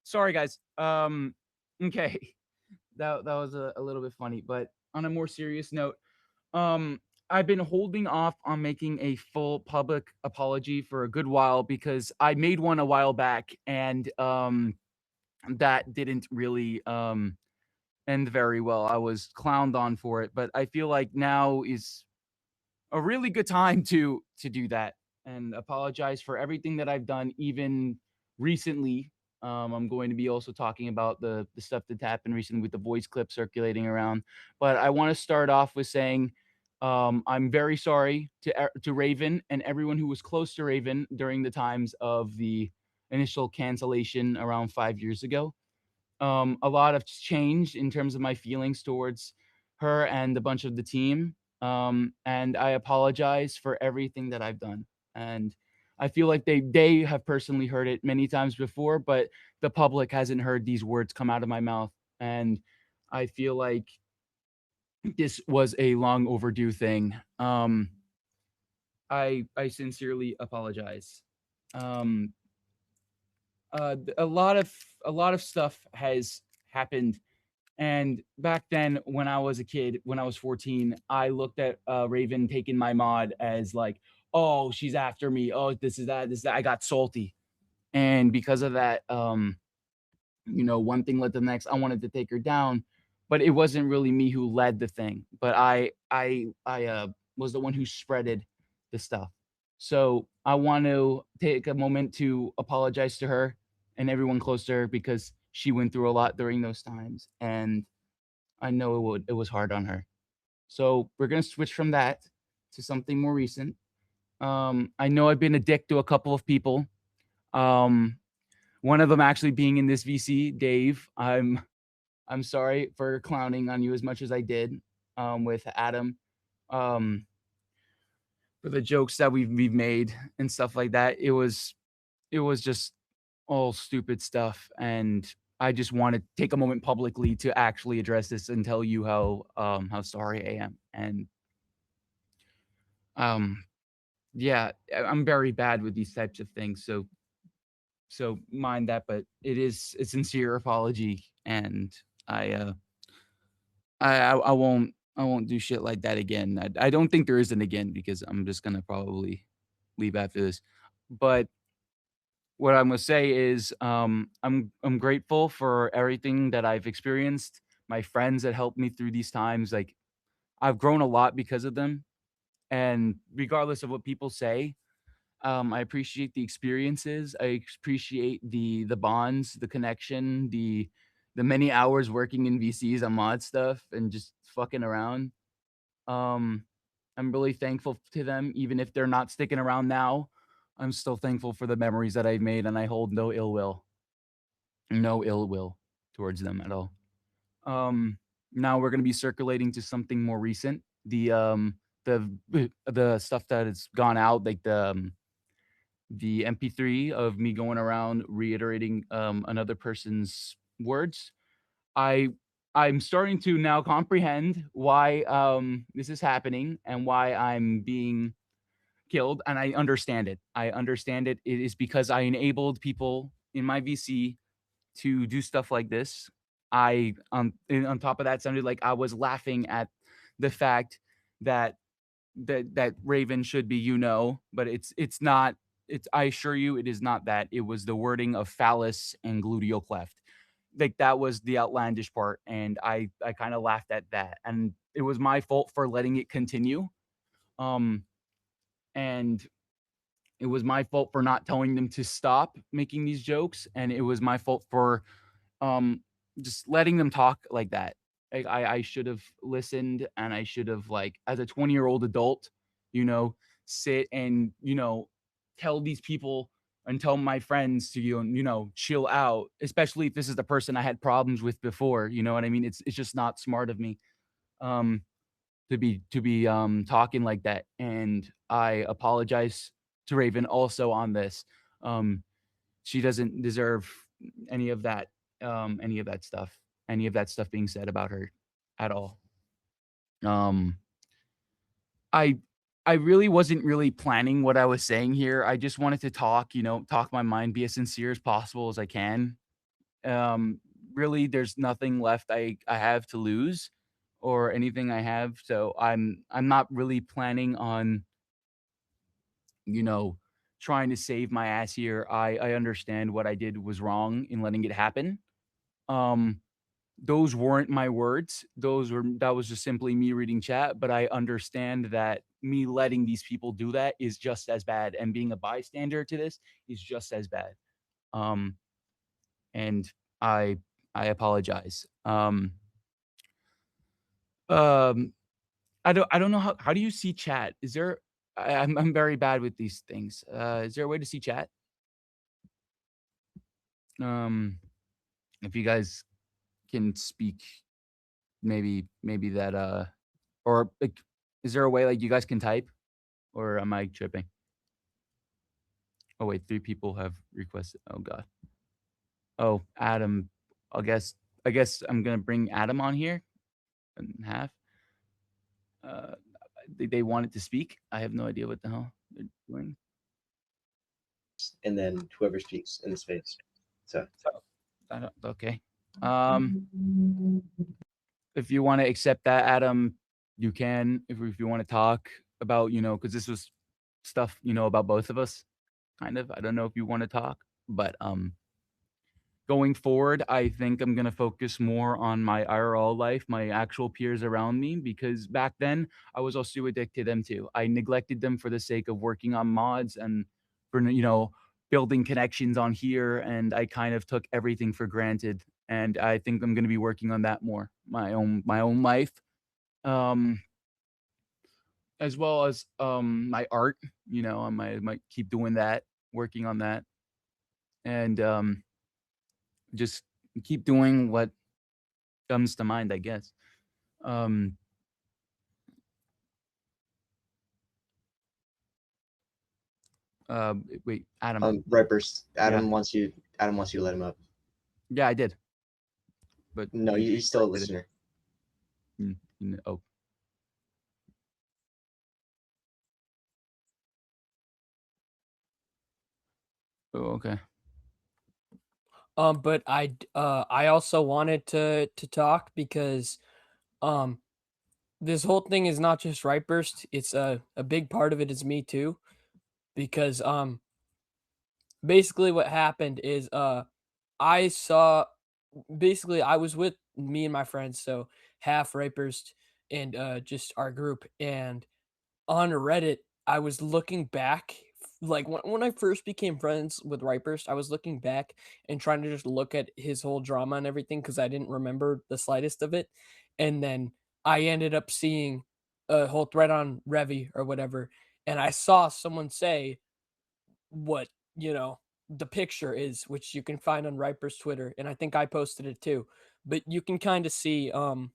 Sorry, guys. Okay, that was a little bit funny, but on a more serious note, um, I've been holding off on making a full public apology for a good while because I made one a while back, and that didn't really end very well. I was clowned on for it, but I feel like now is a really good time to do that and apologize for everything that I've done, even recently. I'm going to be also talking about the stuff that happened recently with the voice clip circulating around. But I want to start off with saying I'm very sorry to Raven and everyone who was close to Raven during the times of the initial cancellation around 5 years ago. A lot of change in terms of my feelings towards her and a bunch of the team. And I apologize for everything that I've done. And I feel like they have personally heard it many times before, but the public hasn't heard these words come out of my mouth. And I feel like this was a long overdue thing. I sincerely apologize. Um, a lot of stuff has happened. And back then, when I was a kid, when I was 14, I looked at Raven taking my mod as like, oh, she's after me. Oh, this is that. This is that. I got salty, and because of that, one thing led to the next. I wanted to take her down, but it wasn't really me who led the thing. But I was the one who spreaded the stuff. So I want to take a moment to apologize to her and everyone close to her because she went through a lot during those times, and I know it was hard on her. So we're gonna switch from that to something more recent. I know I've been a dick to a couple of people. Um, one of them actually being in this VC, Dave. I'm sorry for clowning on you as much as I did with Adam. Um, for the jokes that we've made and stuff like that. It was just all stupid stuff, and I just want to take a moment publicly to actually address this and tell you how sorry I am. And um yeah, I'm very bad with these types of things, so mind that, but it is a sincere apology, and I uh I won't do shit like that again. I don't think there is an again because I'm just gonna probably leave after this. But what I'm gonna say is, I'm grateful for everything that I've experienced, my friends that helped me through these times. Like, I've grown a lot because of them, and regardless of what people say, I appreciate the experiences. I appreciate the bonds, the connection, the many hours working in VCs on mod stuff and just fucking around. Um, I'm really thankful to them, even if they're not sticking around now. I'm still thankful for the memories that I've made, and I hold no ill will towards them at all. Um, Now we're gonna be circulating to something more recent. The stuff that has gone out, like the MP3 of me going around reiterating another person's words. I I'm starting to now comprehend why this is happening and why I'm being killed, and I understand it. I understand it. It is because I enabled people in my VC to do stuff like this. On top of that, sounded like I was laughing at the fact that that Raven should be, but it's not. It's I assure you, it is not that. It was the wording of phallus and gluteal cleft. Like, that was the outlandish part, and I kind of laughed at that, and it was my fault for letting it continue. Um, and it was my fault for not telling them to stop making these jokes, and it was my fault for um just letting them talk like that. I should have listened, and I should have, like, as a 20-year-old adult, you know, sit and, tell these people and tell my friends to, chill out, especially if this is the person I had problems with before, you know what I mean? It's just not smart of me um to be talking like that. And I apologize to Raven also on this. Um she doesn't deserve any of that, any of that stuff being said about her at all. Um, I I really wasn't really planning what I was saying here. I just wanted to talk my mind, be as sincere as possible as I can. Um, really, there's nothing left I have to lose or anything I have, so I'm not really planning on, you know, trying to save my ass here. I understand what I did was wrong in letting it happen. Um, those weren't my words. That was just simply me reading chat, but I understand that me letting these people do that is just as bad, and being a bystander to this is just as bad. Um, and I I apologize. Um, I don't know how do you see chat? Is there I'm very bad with these things. Is there a way to see chat? Um, if you guys can speak, maybe that, or, like, is there a way, like, you guys can type, or am I tripping? Oh, wait, 3 people have requested, oh god. Oh, Adam, I guess I guess I'm gonna bring Adam on here and have, uh, they wanted to speak. I have no idea what the hell they're doing. and then whoever speaks in the space. So So, I don't okay. Um, if you wanna accept that, Adam, you can. If you wanna talk about, because this was stuff, about both of us, kind of. I don't know if you wanna talk, but, going forward, I think I'm gonna focus more on my IRL life, my actual peers around me, because back then, I was also addicted to them too. I neglected them for the sake of working on mods and for, building connections on here, and I kind of took everything for granted, and I think I'm gonna be working on that more, my own life, um, as well as, my art, I might keep doing that, working on that, and, just keep doing what comes to mind, I guess. Um, wait, Adam. Righburst, Yeah. Adam wants you to let him up. Yeah, I did, but No, he he's still a requested it. listener. Oh. Oh, okay. But I also wanted to talk because um this whole thing is not just Righburst. It's a big part of it is me too. Because basically what happened is I saw basically I was with me and my friends, so half Righburst and just our group, and on Reddit, I was looking back, like when I first became friends with Righburst, I was looking back and trying to just look at his whole drama and everything because I didn't remember the slightest of it. And then I ended up seeing a whole thread on Revy or whatever, and I saw someone say what, the picture is, which you can find on Riper's Twitter, and I think I posted it too. But you can kind of see what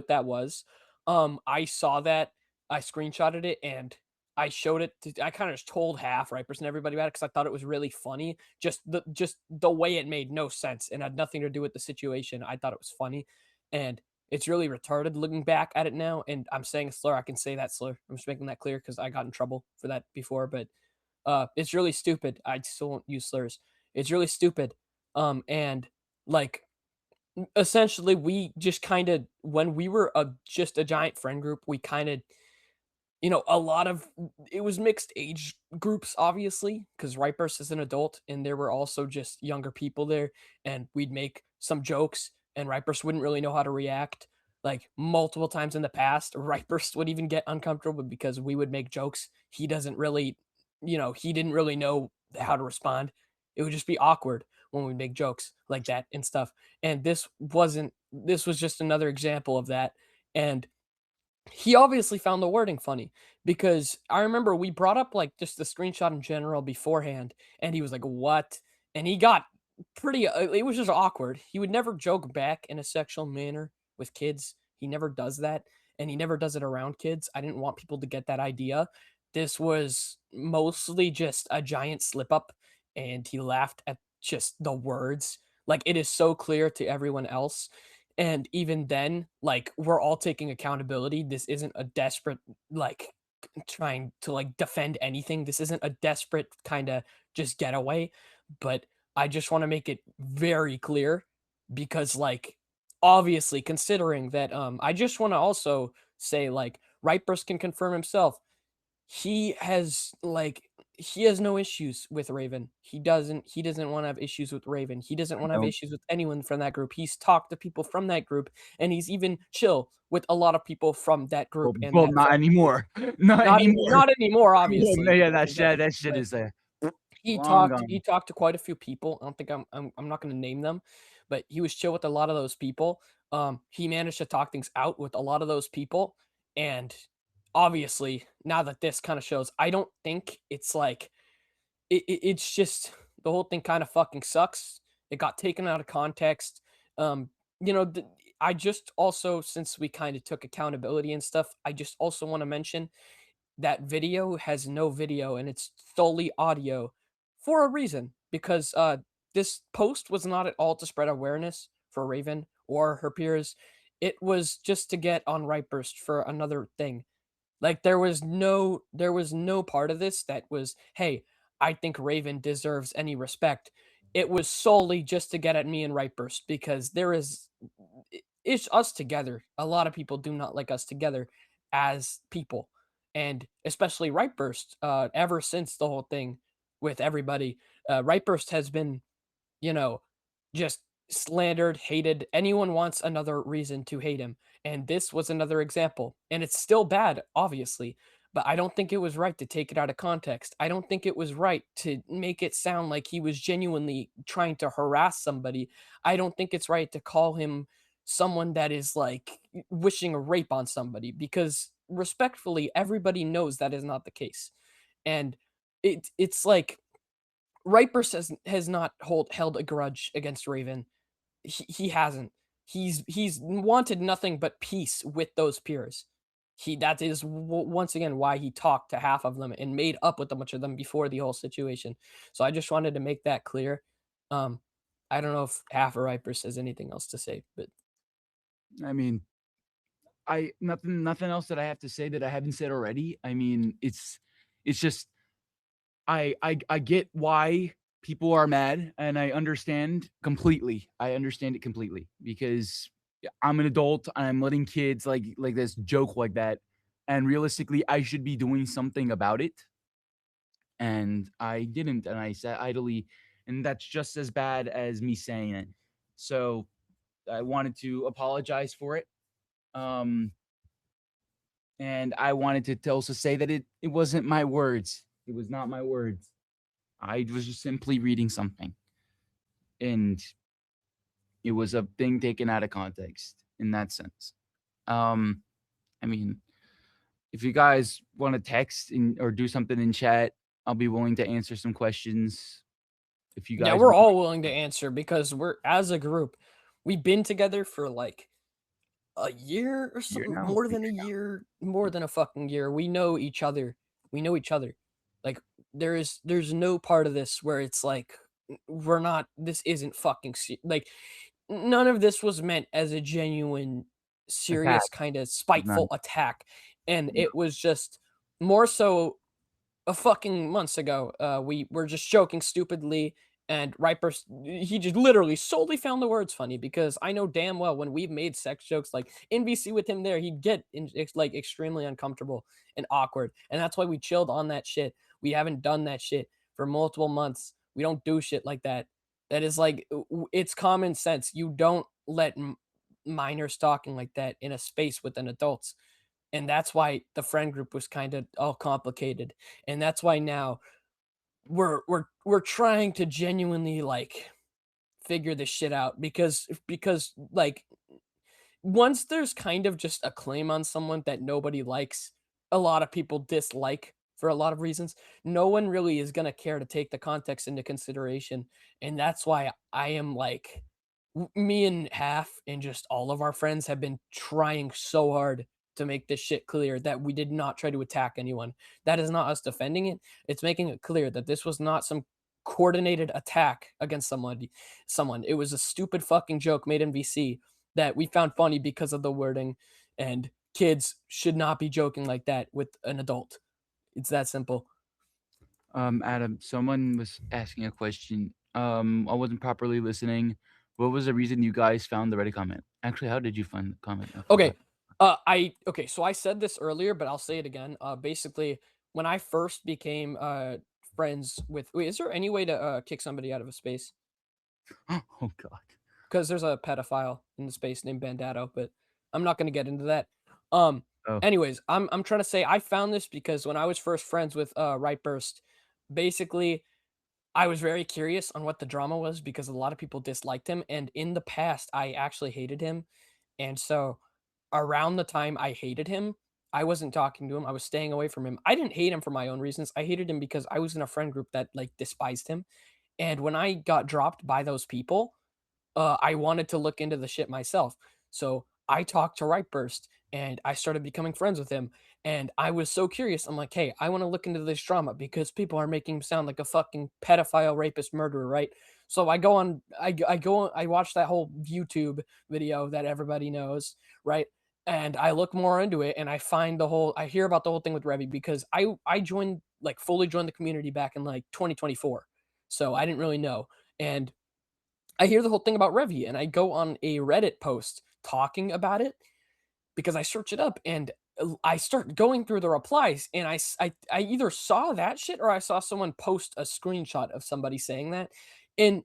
that was. I saw that, I screenshotted it, and I showed it to, I kind of just told half Ripers and everybody about it because I thought it was really funny. Just the way it made no sense and had nothing to do with the situation. I thought it was funny, and it's really retarded looking back at it now. And I'm saying a slur. I can say that slur. I'm just making that clear because I got in trouble for that before. But it's really stupid. I still won't use slurs. It's really stupid. And like essentially we just kind of when we were just a giant friend group, we kind of a lot of it was mixed age groups, obviously, because Ripers is an adult, and there were also just younger people there, and we'd make some jokes, and Ripers wouldn't really know how to react. Like multiple times in the past, Ripers would even get uncomfortable because we would make jokes. He didn't really know how to respond. It would just be awkward when we make jokes like that and stuff. And this was just another example of that. And he obviously found the wording funny because I remember we brought up like just the screenshot in general beforehand, and he was like, "What?" And he got pretty. It was just awkward. He would never joke back in a sexual manner with kids. He never does that, and he never does it around kids. I didn't want people to get that idea. This was mostly just a giant slip up, and he laughed at just the words. Like it is so clear to everyone else, and even then, like, we're all taking accountability. This isn't a desperate, like, trying to, like, defend anything. This isn't a desperate kinda just getaway, but I just want to make it very clear because, like, obviously, considering that, I just want to also say, like, Righburst can confirm himself. He has like he has no issues with Raven. He doesn't want to have issues with Raven. He doesn't I want to have don't. issues with anyone from that group. He's talked to people from that group, and he's even chill with a lot of people from that Well, group and well, that not friend group. anymore. Not anymore. Not anymore, Yeah, obviously, yeah, because that of that. shit, that shit But is he long talked he gone. talked to quite a few people. I don't think I'm not gonna name them, but he was chill with a lot of those people. He managed to talk things out with a lot of those people, and obviously, now that this kinda shows, I don't think it's like it's just the whole thing kinda fucking sucks. It got taken out of context. You know, I just also, since we kinda took accountability and stuff, I just also wanna mention that video has no video and it's solely audio for a reason because this post was not at all to spread awareness for Raven or her peers. It was just to get on Righburst for another thing. Like there was no part of this that was, hey, I think Raven deserves any respect. It was solely just to get at me and Righburst because it's us together. A lot of people do not like us together as people. And especially Righburst, ever since the whole thing with everybody, Righburst has been, you know, just slandered, hated. Anyone wants another reason to hate him. And this was another example. And it's still bad, obviously, but I don't think it was right to take it out of context. I don't think it was right to make it sound like he was genuinely trying to harass somebody. I don't think it's right to call him someone that is like wishing a rape on somebody because respectfully, everybody knows that is not the case. And it's like Riper has not held a grudge against Raven. He hasn't. He's wanted nothing but peace with those peers. That is once again why he talked to half of them and made up with a bunch of them before the whole situation. So I just wanted to make that clear. Um, I don't know if half of Riper says anything else to say, but I mean, I nothing else that I have to say that I haven't said already. I mean, it's just I get why people are mad, and I understand completely. I understand it completely because I'm an adult. I'm letting kids like this joke like that, and realistically, I should be doing something about it, and I didn't, and I sat idly, and that's just as bad as me saying it. So I wanted to apologize for it. Um, and I wanted to also say that it wasn't my words. It was not my words. I was just simply reading something, and it was a thing taken out of context in that sense. Um, I mean, if you guys want to text or do something in chat, I'll be willing to answer some questions. If you yeah, guys we're want, all willing to answer because we're as a group, we've been together for like a year or you're something, now, more than a year, more than a fucking year. We know each other. We know each other. Like there's no part of this where it's like we're not this isn't fucking like none of this was meant as a genuine attack serious kind of was not. spiteful attack, and it was just more so a fucking months ago. We were just joking stupidly, and Riper, he just literally solely found the words funny because I know damn well when we've made sex jokes like in VC with him there, he'd get like extremely uncomfortable and awkward, and that's why we chilled on that shit. We haven't done that shit for multiple months. We don't do shit like that. That is like it's common sense. You don't let minors talking like that in a space with an adults, and that's why the friend group was kind of all complicated, and that's why now we're trying to genuinely like figure this shit out because like once there's kind of just a claim on someone that nobody likes, a lot of people dislike for a lot of reasons, no one really is going to care to take the context into consideration. And that's why I am like me and half and just all of our friends have been trying so hard to make this shit clear that we did not try to attack anyone. That is not us defending it. It's making it clear that this was not some coordinated attack against someone. It was a stupid fucking joke made in VC that we found funny because of the wording, and kids should not be joking like that with an adult. It's that simple. Adam, someone was asking a question. I wasn't properly listening. What was the reason you guys found the Reddit comment? Actually, how did you find the comment? I Okay. forgot. So I said this earlier, but I'll say it again. Basically, when I first became friends with, wait, is there any way to kick somebody out of a space? Oh God. Because there's a pedophile in the space named Bandado, but I'm not gonna get into that. Um, Oh. anyways, I'm trying to say I found this because when I was first friends with Righburst, basically I was very curious on what the drama was because a lot of people disliked him, and in the past I actually hated him, and so around the time I hated him, I wasn't talking to him. I was staying away from him. I didn't hate him for my own reasons. I hated him because I was in a friend group that like despised him, and when I got dropped by those people, I wanted to look into the shit myself. So I talked to Righburst and I started becoming friends with him. And I was so curious. I'm like, hey, I want to look into this drama because people are making him sound like a fucking pedophile, rapist, murderer, right? So I watch that whole YouTube video that everybody knows, right? And I look more into it and I find I hear about the whole thing with Revy because I joined, like fully joined the community back in like 2024. So I didn't really know. And I hear the whole thing about Revy and I go on a Reddit post talking about it because I search it up and I start going through the replies and I either saw that shit or I saw someone post a screenshot of somebody saying that. And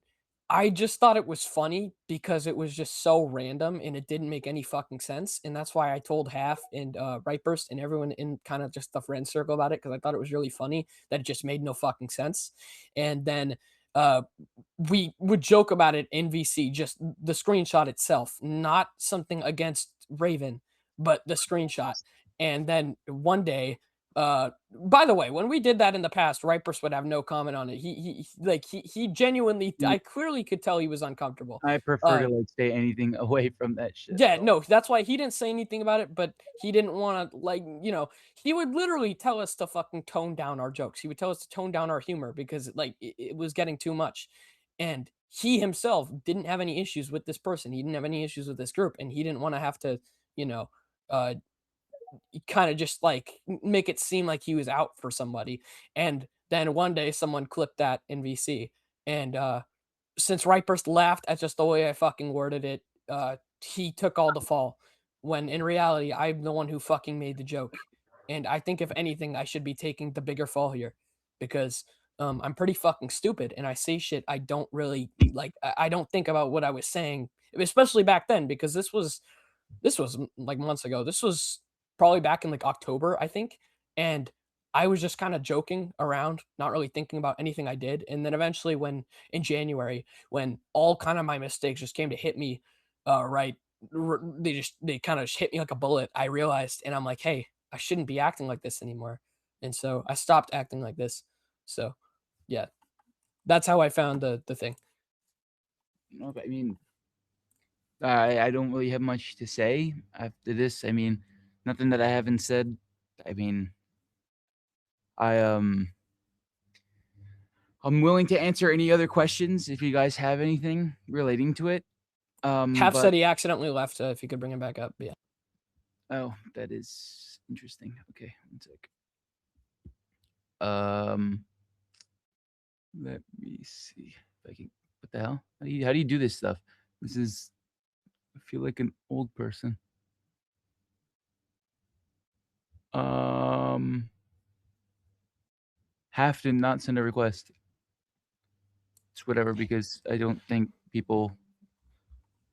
I just thought it was funny because it was just so random and it didn't make any fucking sense. And that's why I told Half and Rightburst and everyone in kind of just the friend circle about it because I thought it was really funny that it just made no fucking sense. And then uh we would joke about it in VC, just the screenshot itself, not something against Raven, but the screenshot. And then one day, by the way, when we did that in the past, Ripers would have no comment on it. He genuinely, Mm, I clearly could tell he was uncomfortable. I prefer Uh, to like stay anything away from that shit. yeah, So no, that's why he didn't say anything about it, but he didn't want to, like, he would literally tell us to fucking tone down our jokes. He would tell us to tone down our humor because like it was getting too much. And he himself didn't have any issues with this person. He didn't have any issues with this group and he didn't want to have to, you know, uh kind of just like make it seem like he was out for somebody. And then one day someone clipped that in VC and since Righburst laughed at just the way I fucking worded it, he took all the fall. When in reality, I'm the one who fucking made the joke. And I think if anything, I should be taking the bigger fall here because I'm pretty fucking stupid and I say shit I don't really like. I don't think about what I was saying, especially back then because this was like months ago. This was probably back in like October, I think. And I was just kind of joking around, not really thinking about anything I did. And then eventually, when in January, when all kind of my mistakes just came to hit me, right, they kind of hit me like a bullet. I realized, and I'm like, hey, I shouldn't be acting like this anymore. And so I stopped acting like this. So yeah, that's how I found the thing. okay, I mean, I don't really have much to say after this. I mean, nothing that I haven't said. I mean, I I'm willing to answer any other questions if you guys have anything relating to it. Half But said he accidentally left. If you could bring him back up, yeah. oh, that is interesting. Okay, one sec. Um, let me see if I can. What the hell? How do you do this stuff? This is. I feel like an old person. Um, have to not send a request. It's whatever because I don't think people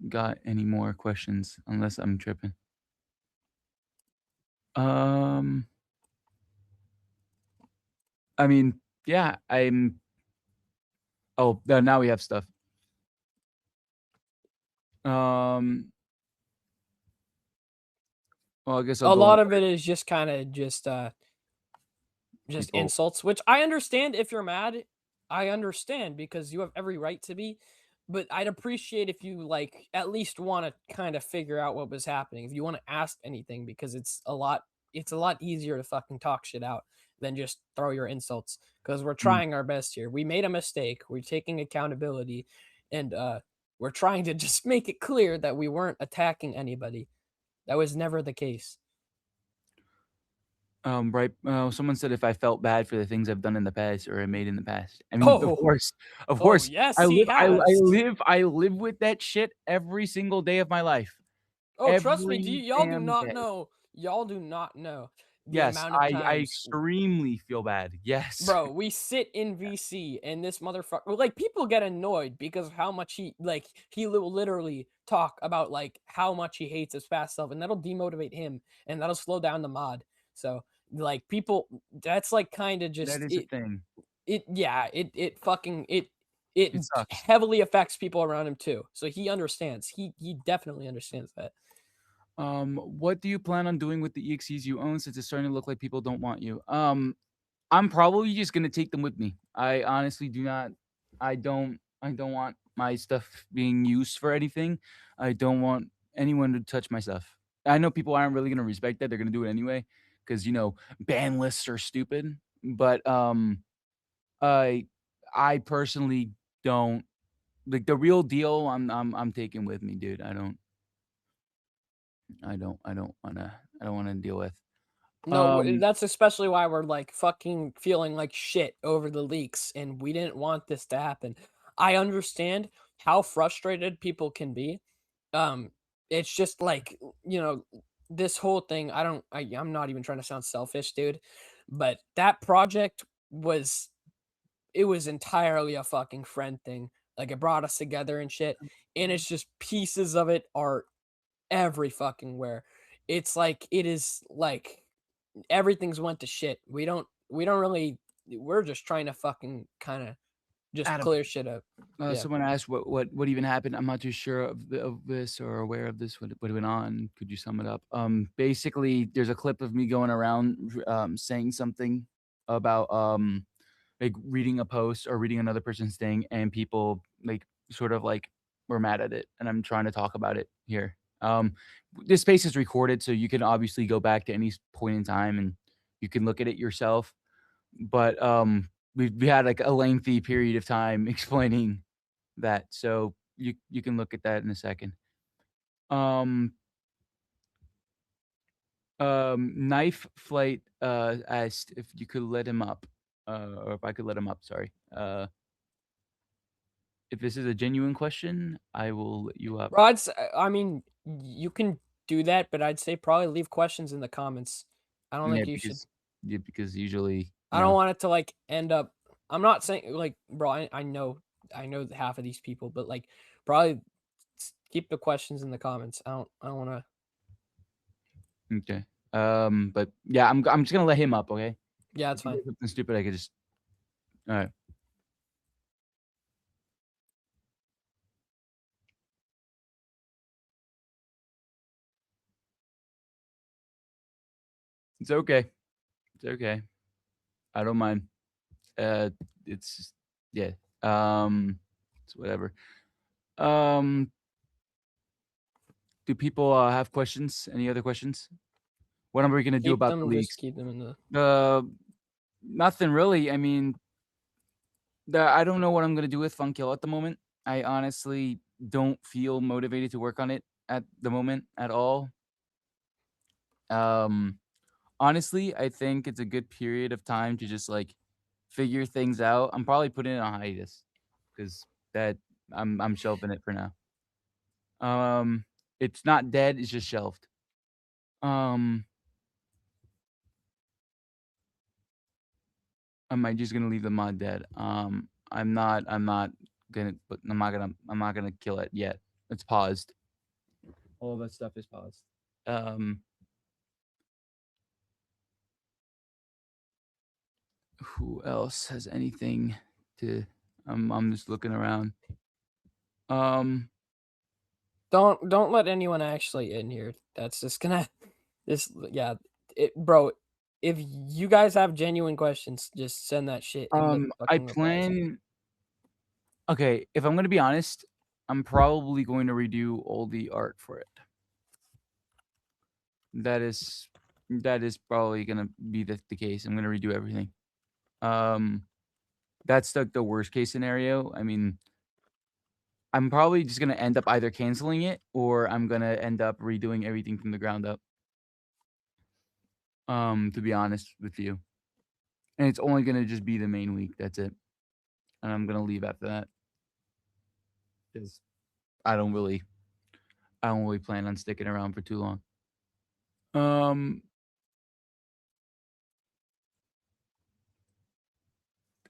got any more questions unless I'm tripping. Um, I mean, yeah, I'm. Oh, now we have stuff. Um, well, I guess I'll A go on lot of it is just kind of just people. insults, which I understand if you're mad. I understand because you have every right to be, but I'd appreciate if you like at least want to kind of figure out what was happening. If you want to ask anything because it's a lot easier to fucking talk shit out than just throw your insults because we're Mm. trying our best here. We made a mistake. We're taking accountability and we're trying to just make it clear that we weren't attacking anybody. That was never the case. Right. Someone said if I felt bad for the things I've done in the past or I made in the past. I mean, Oh, of oh course, yes, I he live, has. I live with that shit every single day of my life, Oh, trust me, every y'all do damn not day. know. Y'all do not know the Yes, amount of I times. extremely feel bad. Yes. Bro, we sit in VC and this motherfucker, like, people get annoyed because of how much he will literally talk about, like, how much he hates his past self, and that'll demotivate him, and that'll slow down the mod. So, like, people, that's, like, kinda That just is a thing. yeah, it It sucks. heavily affects people around him too. So he understands. He definitely understands that. What do you plan on doing with the EXEs you own since it's starting to look like people don't want you? I'm probably just gonna take them with me. I honestly do not. I don't want my stuff being used for anything. I don't want anyone to touch my stuff. I know people aren't really gonna respect that. They're gonna do it anyway because ban lists are stupid. But I I personally don't like the real deal. I'm taking with me, dude. I don't wanna deal with. No, Um, that's especially why we're like fucking feeling like shit over the leaks, and we didn't want this to happen. I understand how frustrated people can be. Um, it's just like, this whole thing. I'm not even trying to sound selfish, dude, but that project was it was entirely a fucking friend thing. Like, it brought us together and shit, and it's just pieces of it are every fucking where. It's like it is like everything's went to shit. We don't really we're just trying to fucking kinda just Adam, clear shit up. Yeah. someone asked what even happened. I'm not too sure of this or aware of this. What went on? Could you sum it up? Basically, there's a clip of me going around saying something about like reading a post or reading another person's thing, and people like sort of like were mad at it, and I'm trying to talk about it here. This space is recorded, so you can obviously go back to any point in time and you can look at it yourself. But we had like a lengthy period of time explaining that, so you can look at that in a second. Um, Knife Flight asked if you could let him up, or if I could let him up. Sorry. If this is a genuine question, I will let you up. Bro, I mean, you can do that, but I'd say probably leave questions in the comments. I don't Yeah, think you should. because usually, I don't want it to, like, end up. I'm not saying, like, bro, I know half of these people, but, like, probably keep the questions in the comments. I don't wanna. okay. But yeah, I'm just gonna let him up. Okay. Yeah, If it's he fine. does something stupid, I could just. All right. It's okay. It's okay. I don't mind. Uh, it's yeah. It's whatever. Um, do people have questions? Any other questions? What are we gonna do Keep about the them just leaks? keep them in the. Uh, Nothing really. I mean, I don't know what I'm gonna do with Funkill at the moment. I honestly don't feel motivated to work on it at the moment at all. Um, Honestly, I think it's a good period of time to just like figure things out. I'm probably putting it on hiatus because that I'm shelving it for now. Um, it's not dead, it's just shelved. Um, am I just gonna leave the mod dead? I'm not gonna but I'm not gonna kill it yet. It's paused. All that stuff is paused. Um, who else has anything to I'm just looking around. Um, Don't let anyone actually in here. That's just gonna this yeah, bro, if you guys have genuine questions, just send that shit in the I fucking replies. plan okay, if I'm gonna be honest, I'm probably going to redo all the art for it. That is that is probably gonna be the case. I'm gonna redo everything. Um, that's the worst case scenario. I mean, I'm probably just gonna end up either canceling it or I'm gonna end up redoing everything from the ground up. to be honest with you. And it's only gonna just be the main week. That's it. And I'm gonna leave after that. Because I don't really I don't really plan on sticking around for too long. Um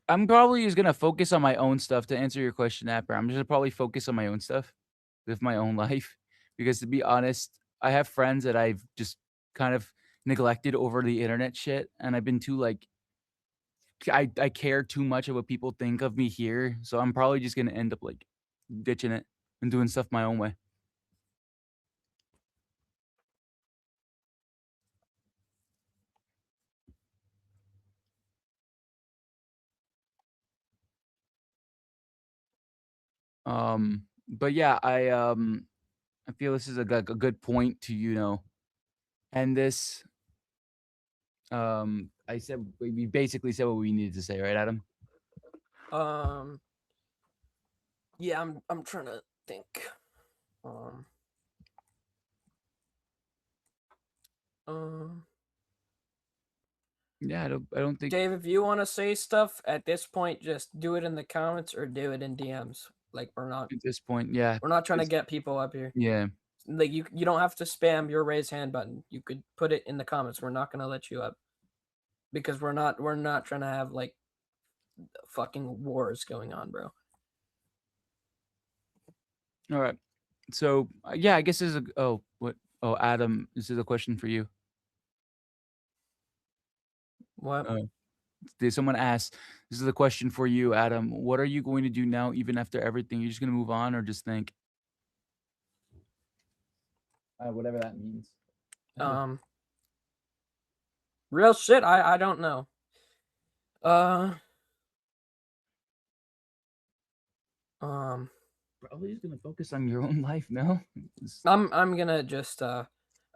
I'm probably just gonna focus on my own stuff to answer your question, Apper. I'm just gonna probably focus on my own stuff with my own life. Because to be honest, I have friends that I've just kind of neglected over the internet shit. And I've been too like I care too much of what people think of me here. So I'm probably just gonna end up like ditching it and doing stuff my own way. But yeah, I feel this is a good point to, end this. I said we basically said what we needed to say, right, Adam? Um, yeah, I'm trying to think. Um, um, Yeah, I don't think Dave, if you want to say stuff at this point, just do it in the comments or do it in DMs. Like at this point, yeah. we're not trying to It's- get people up here. yeah. Like you don't have to spam your raise hand button. You could put it in the comments. We're not gonna let you up because we're not trying to have like fucking wars going on, bro. All right. So yeah, I guess this is a oh what oh Adam, this is a question for you. What? Did someone ask? This is a question for you, Adam. What are you going to do now, even after everything? You're just gonna move on, or just think? Whatever that means. Um, real shit. I don't know. Uh, um, Probably just gonna focus on your own life. No. I'm gonna just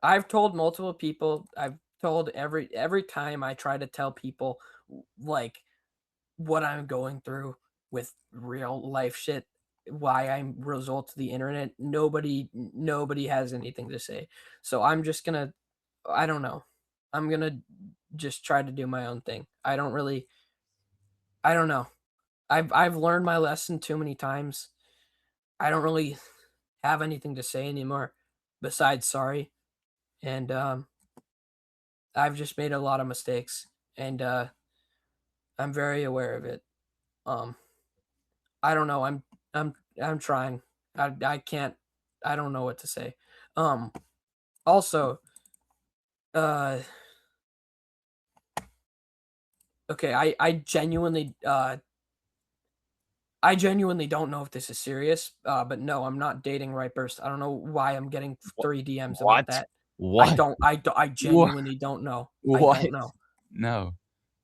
I've told multiple people. I've told every time I try to tell people like what I'm going through with real life shit, why I'm result to the internet. Nobody has anything to say. So I'm just gonna I don't know. I'm gonna just try to do my own thing. I don't know. I've learned my lesson too many times. I don't really have anything to say anymore besides sorry. And I've just made a lot of mistakes and I'm very aware of it. Um I don't know. I'm trying. I can't I don't know what to say. Um also uh okay, I genuinely don't know if this is serious. But no, I'm not dating Righburst. I don't know why I'm getting 3 DMs about What? that. What? I What? genuinely don't know. I What? don't know.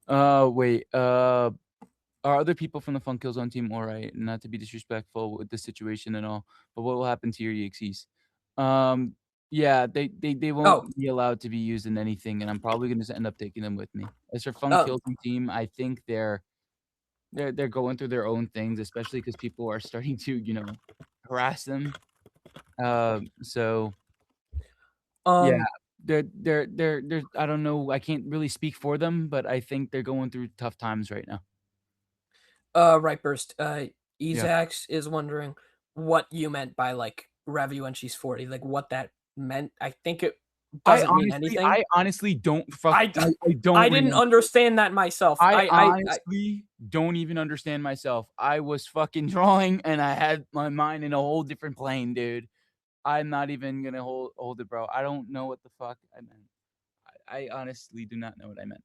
No. Wait. Are other people from the Fun Kill Zone team all right? Not to be disrespectful with the situation and all, but what will happen to your EXEs? Yeah, they Oh, won't be allowed to be used in anything, and I'm probably gonna end up taking them with me. As for Fun um Kill Zone team, I think they're going through their own things, especially because people are starting to, harass them. So yeah, um they're I don't know, I can't really speak for them, but I think they're going through tough times right now. Righburst, Yeah. Ezax is wondering what you meant by like Revy when she's 40, like what that meant. I think it doesn't mean anything. I honestly don't I I I don't didn't remember. understand that myself. I honestly don't even understand myself. I was fucking drawing and I had my mind in a whole different plane, dude. I'm not even gonna hold it, bro. I don't know what the fuck I meant. I honestly do not know what I meant.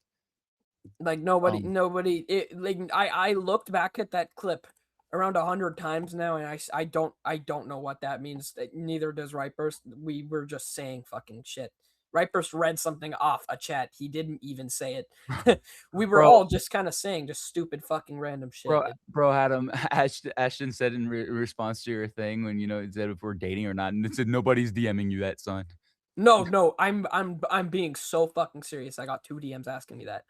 like Um, nobody it, like I looked back at that clip around 100 times now and I don't know what that means. Neither does Righburst. We were just saying fucking shit. Righburst read something off a chat. He didn't even say it. We were bro, all just kind of saying just stupid fucking random shit. bro, Adam, Ashton said in response to your thing when it said if we're dating or not, and it said nobody's DMing you that, son. No, I'm being so fucking serious. I got 2 DMs asking me that.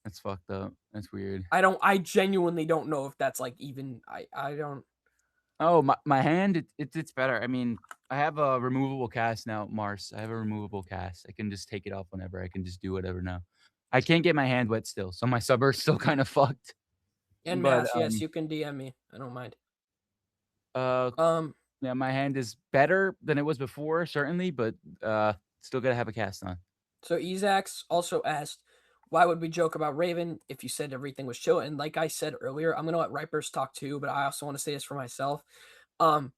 That's fucked up. That's weird. I genuinely don't know if that's like even I don't Oh, my hand, it's better. I mean, I have a removable cast now, Mars. I have a removable cast. I can just take it off whenever. I can just do whatever now. I can't get my hand wet still, so my subber's still kind of fucked. And But Mass, yes, you can DM me. I don't mind. uh, Um, yeah, my hand is better than it was before, certainly, but still gotta have a cast on. so Ezax also asked, why would we joke about Raven if you said everything was chill? And like I said earlier, I'm gonna let Righburst talk too, but I also want to say this for myself. Um,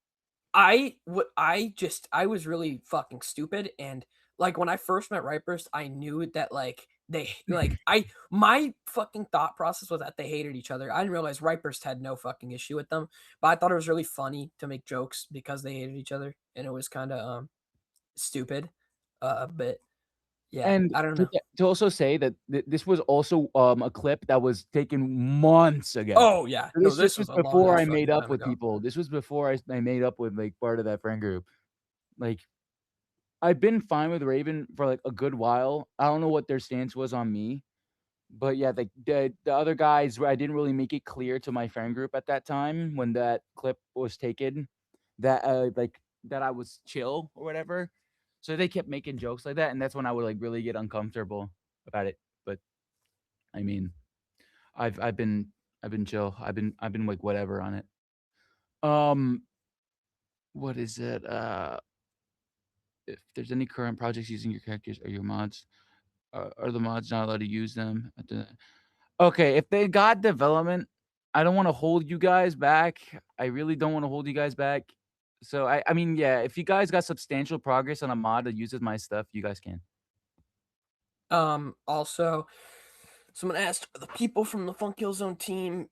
I was really fucking stupid, and like when I first met Righburst, I knew that like they like I my fucking thought process was that they hated each other. I didn't realize Righburst had no fucking issue with them, but I thought it was really funny to make jokes because they hated each other, and it was kind of stupid. But yeah, And I don't know. to also say that this was also a clip that was taken months ago. Oh yeah, So no, this this was was a long before ass I made fucking up time with ago. people. This was before I made up with like part of that friend group. Like I've been fine with Raven for like a good while. I don't know what their stance was on me, but yeah, the other guys, I didn't really make it clear to my friend group at that time when that clip was taken that like that I was chill or whatever. So they kept making jokes like that, and that's when I would like really get uncomfortable about it. But I mean, I've been chill. I've been like whatever on it. Um, what is it? If there's any current projects using your characters or your mods, are the mods not allowed to use them? Okay, if they got development, I don't want to hold you guys back. I really don't want to hold you guys back. So I mean, yeah, if you guys got substantial progress on a mod that uses my stuff, you guys can. Also, someone asked, "Are the people from the Funk Hill Zone team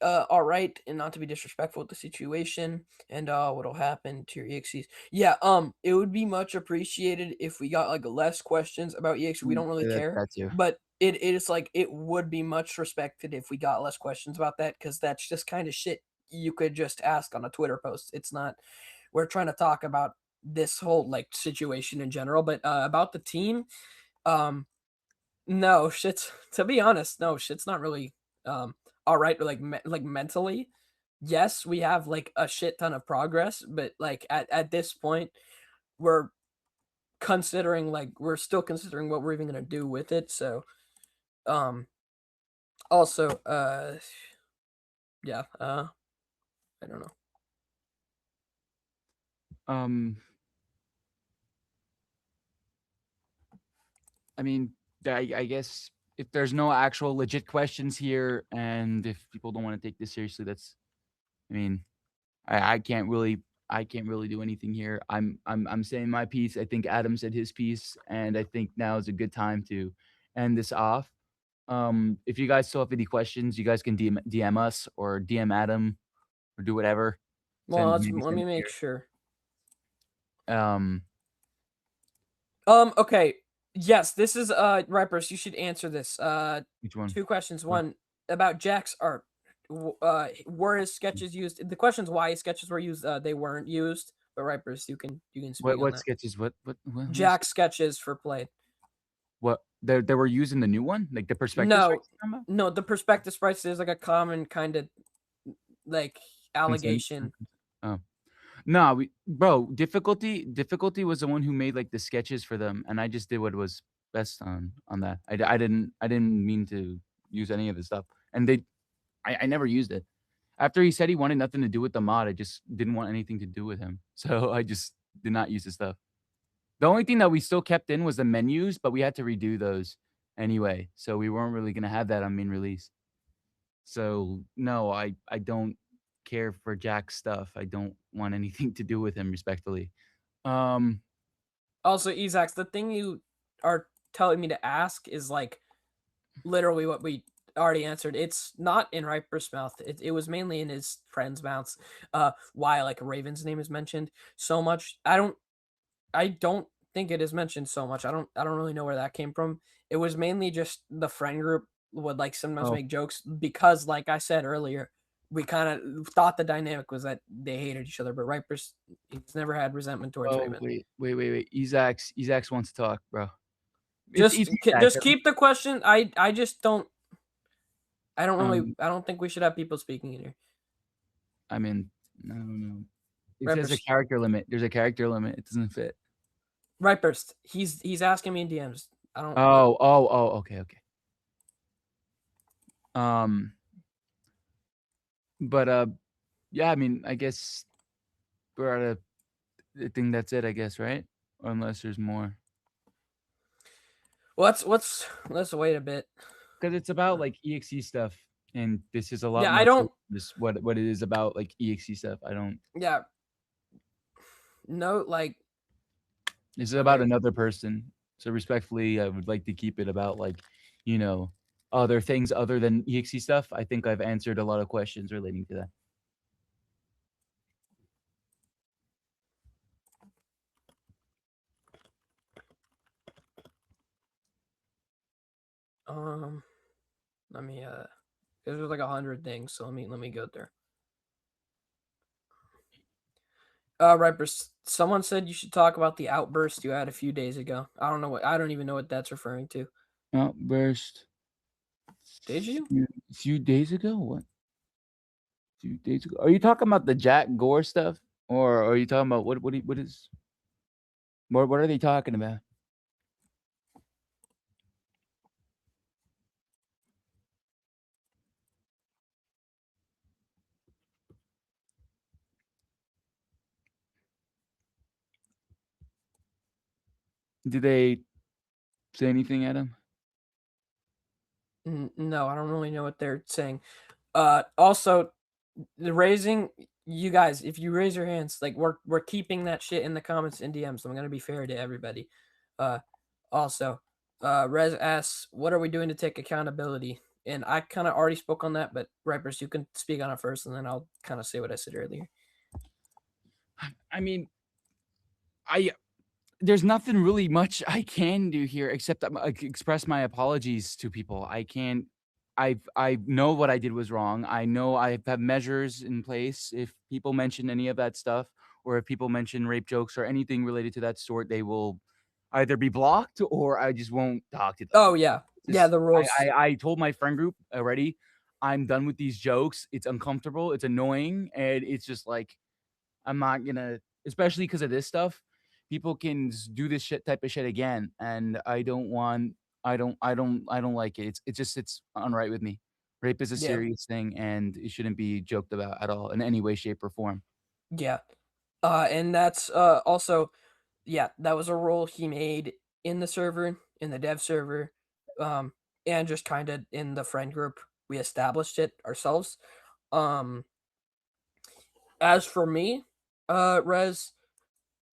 all right, and not to be disrespectful with the situation, and what'll happen to your EXCs?" Yeah, it would be much appreciated if we got like less questions about EXC. We don't really care, That too. but it is like it would be much respected if we got less questions about that because that's just kind of shit you could just ask on a Twitter post. It's not. We're trying to talk about this whole like situation in general, but about the team, um no, shit's to be honest, no, shit's not really all right, like like mentally. Yes, we have like a shit ton of progress, but like at this point, we're considering like we're still considering what we're even gonna do with it. So um also yeah, I don't know. Um, I mean, I guess if there's no actual legit questions here, and if people don't want to take this seriously, that's. I mean, I can't really do anything here. I'm saying my piece. I think Adam said his piece, and I think now is a good time to end this off. If you guys still have any questions, you guys can DM us or DM Adam or do whatever. Well, let Send me it make here. sure. Um, Okay. Yes, this is Ripers, you should answer this. which one? Two questions. What? One about Jack's art. Were his sketches used? The question's why his sketches were used. They weren't used. But Ripers, you can speak on What that. sketches? What? Jack's sketches for Played. What? They were using the new one, like the perspectives. No, no, the perspective sprites is like a common kind of like Consent. allegation. Oh. No, bro, difficulty was the one who made like the sketches for them, and I just did what was best on that. I didn't mean to use any of the stuff, and I never used it. After he said he wanted nothing to do with the mod, I just didn't want anything to do with him, so I just did not use the stuff. The only thing that we still kept in was the menus, but we had to redo those anyway, so we weren't really gonna have that on main release. So no, I don't care for Jack's stuff. I don't want anything to do with him, respectfully. Um, Also, Ezax, the thing you are telling me to ask is like literally what we already answered. It's not in Riper's mouth. It was mainly in his friend's mouths. Why like Raven's name is mentioned so much. I don't think it is mentioned so much. I don't really know where that came from. It was mainly just the friend group would like sometimes oh, make jokes because like I said earlier, we kind of thought the dynamic was that they hated each other, but Riper's he's never had resentment towards oh, Raven. wait. Ezax wants to talk, bro. It's Ezax. Just keep the question. I just don't I don't really Um, I don't think we should have people speaking in here. I mean, I don't know. It says a Righburst. character limit. There's a character limit. It doesn't fit. Righburst. He's asking me in DMs. I don't. Oh, okay, okay. Um, but yeah, I mean, I guess we're at I think that's it, I guess, right? Or unless there's more. Well, let's wait a bit. Because it's about like EXE stuff, and this is a lot Yeah, I more to don't. this what it is about like EXE stuff. I don't. Yeah. No, like. This is about Okay. another person. So respectfully, I would like to keep it about like, you know, other things other than EXE stuff. I think I've answered a lot of questions relating to that. Let me. There's like 100 things, so let me go there. Righburst. Someone said you should talk about the outburst you had a few days ago. I don't even know what that's referring to. Outburst. Did you? A few days ago? What? A few days ago? Are you talking about the Jack Gore stuff, or are you talking about what is? What are they talking about? Did they say anything at him? No, I don't really know what they're saying. Also, the raising you guys, if you raise your hands, like we're keeping that shit in the comments and DMs. So I'm gonna be fair to everybody. Uh, also, Rez asks, "What are we doing to take accountability?" And I kind of already spoke on that, but Ripers, you can speak on it first, and then I'll kind of say what I said earlier. I mean, I there's nothing really much I can do here except express my apologies to people. I can't. I know what I did was wrong. I know I have measures in place. If people mention any of that stuff, or if people mention rape jokes or anything related to that sort, they will either be blocked or I just won't talk to them. Oh yeah, yeah. Just The rules. I told my friend group already. I'm done with these jokes. It's uncomfortable. It's annoying, and it's just like I'm not gonna, especially because of this stuff. People can do this shit type of shit again, and I don't want. I don't like it. It's just it's unright with me. Rape is a Yeah, serious thing, and it shouldn't be joked about at all in any way, shape, or form. yeah. And that's also yeah, that was a rule he made in the server, in the dev server, um, and just kind of in the friend group. We established it ourselves. Um, as for me, Rez,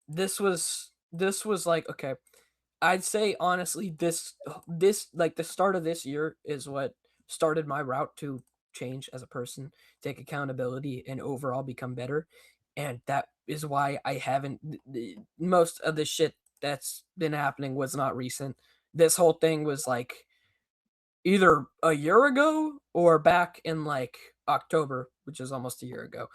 this was like okay. I'd say honestly, this like the start of this year is what started my route to change as a person, take accountability, and overall become better. And that is why I haven't most of the shit that's been happening was not recent. This whole thing was like either a year ago or back in like October, which is almost a year ago.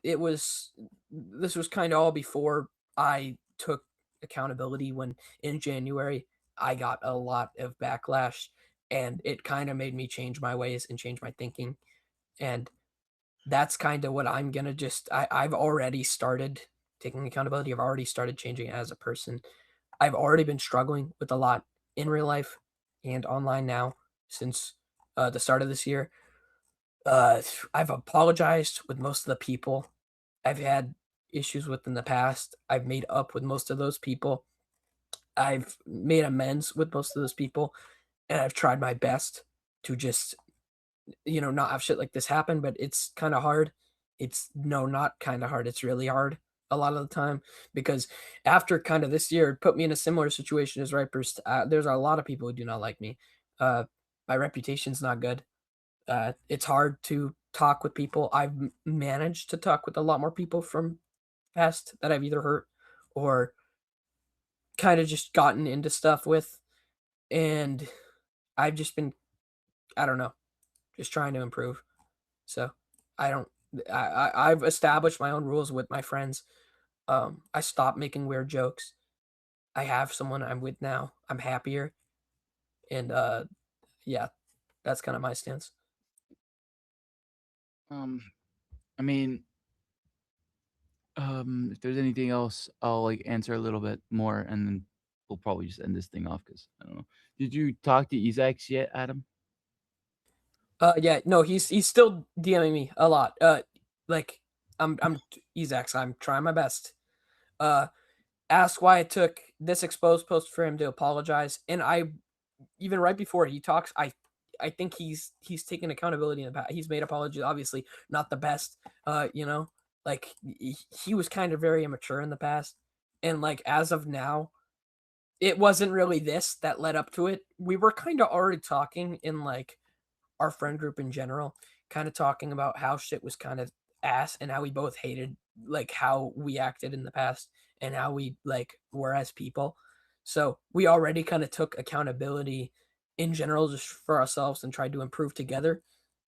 It was this was kind of all before I took accountability when in January I got a lot of backlash and it kind of made me change my ways and change my thinking. And that's kind of what I'm gonna I've already started taking accountability. I've already started changing as a person. I've already been struggling with a lot in real life and online now since the start of this year. Uh, I've apologized with most of the people I've had issues with in the past. I've made up with most of those people. I've made amends with most of those people, and I've tried my best to just, not have shit like this happen, but it's kind of hard. It's no, not kind of hard. It's really hard a lot of the time because after kind of this year, it put me in a similar situation as Righburst. There's a lot of people who do not like me. Uh, my reputation's not good. It's hard to talk with people. I've managed to talk with a lot more people from past that I've either hurt or kind of just gotten into stuff with, and I've just been, I don't know, just trying to improve. So I don't, I've established my own rules with my friends. I stopped making weird jokes. I have someone I'm with now. I'm happier, and yeah, that's kind of my stance. Um, I mean, If there's anything else, I'll like answer a little bit more, and then we'll probably just end this thing off because I don't know. Did you talk to Isaacs yet, Adam? Yeah, no, he's still DMing me a lot. Like I'm Ezax, I'm trying my best. Uh, ask why it took this exposed post for him to apologize, and I even right before he talks, I think he's taken accountability in the past. He's made apologies, obviously not the best. You know, like he was kind of very immature in the past, and like as of now, it wasn't really this that led up to it. We were kind of already talking in like our friend group in general, kind of talking about how shit was kind of ass and how we both hated like how we acted in the past and how we like were as people. So we already kind of took accountability in general just for ourselves and tried to improve together.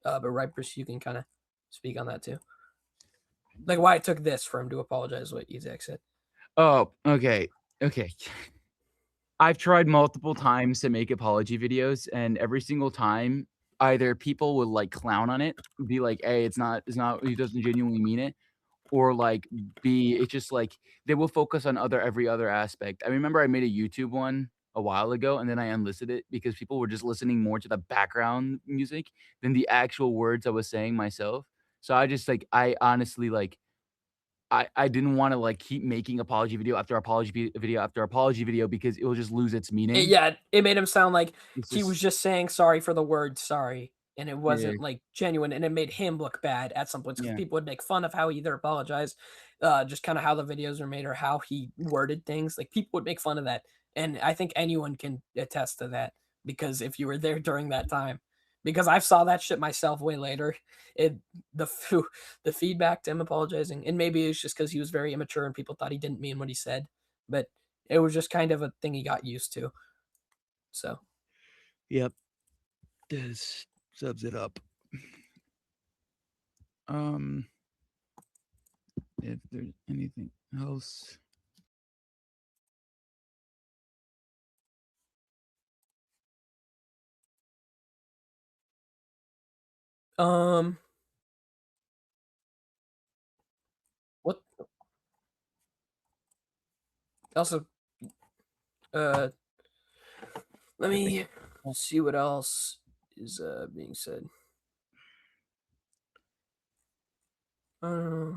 But Righburst, you can kind of speak on that too. Like why it took this for him to apologize, what Isaac said. Oh, okay. Okay. I've tried multiple times to make apology videos, and every single time, either people would like clown on it, be like, "Hey, it's not, he doesn't genuinely mean it," or like B, it's just like they will focus on every other aspect. I remember I made a YouTube one a while ago, and then I unlisted it because people were just listening more to the background music than the actual words I was saying myself. So I just like I honestly like I didn't wanna, like, keep making apology video after video after apology video because it will just lose its meaning. Yeah, it made him sound like It's he was just just saying sorry for the word sorry, and it yeah, wasn't like genuine, and it made him look bad at some points because yeah. people would make fun of how he either apologized, just kind of how the videos are made or how he worded things. Like people would make fun of that, and I think anyone can attest to that because if you were there during that time, because I saw that shit myself way later. It the feedback to him apologizing, and maybe it's just because he was very immature and people thought he didn't mean what he said, but it was just kind of a thing he got used to. So Yep. This subs it up. Um, if there's anything else. um what also uh let me see what else is being said. Uh,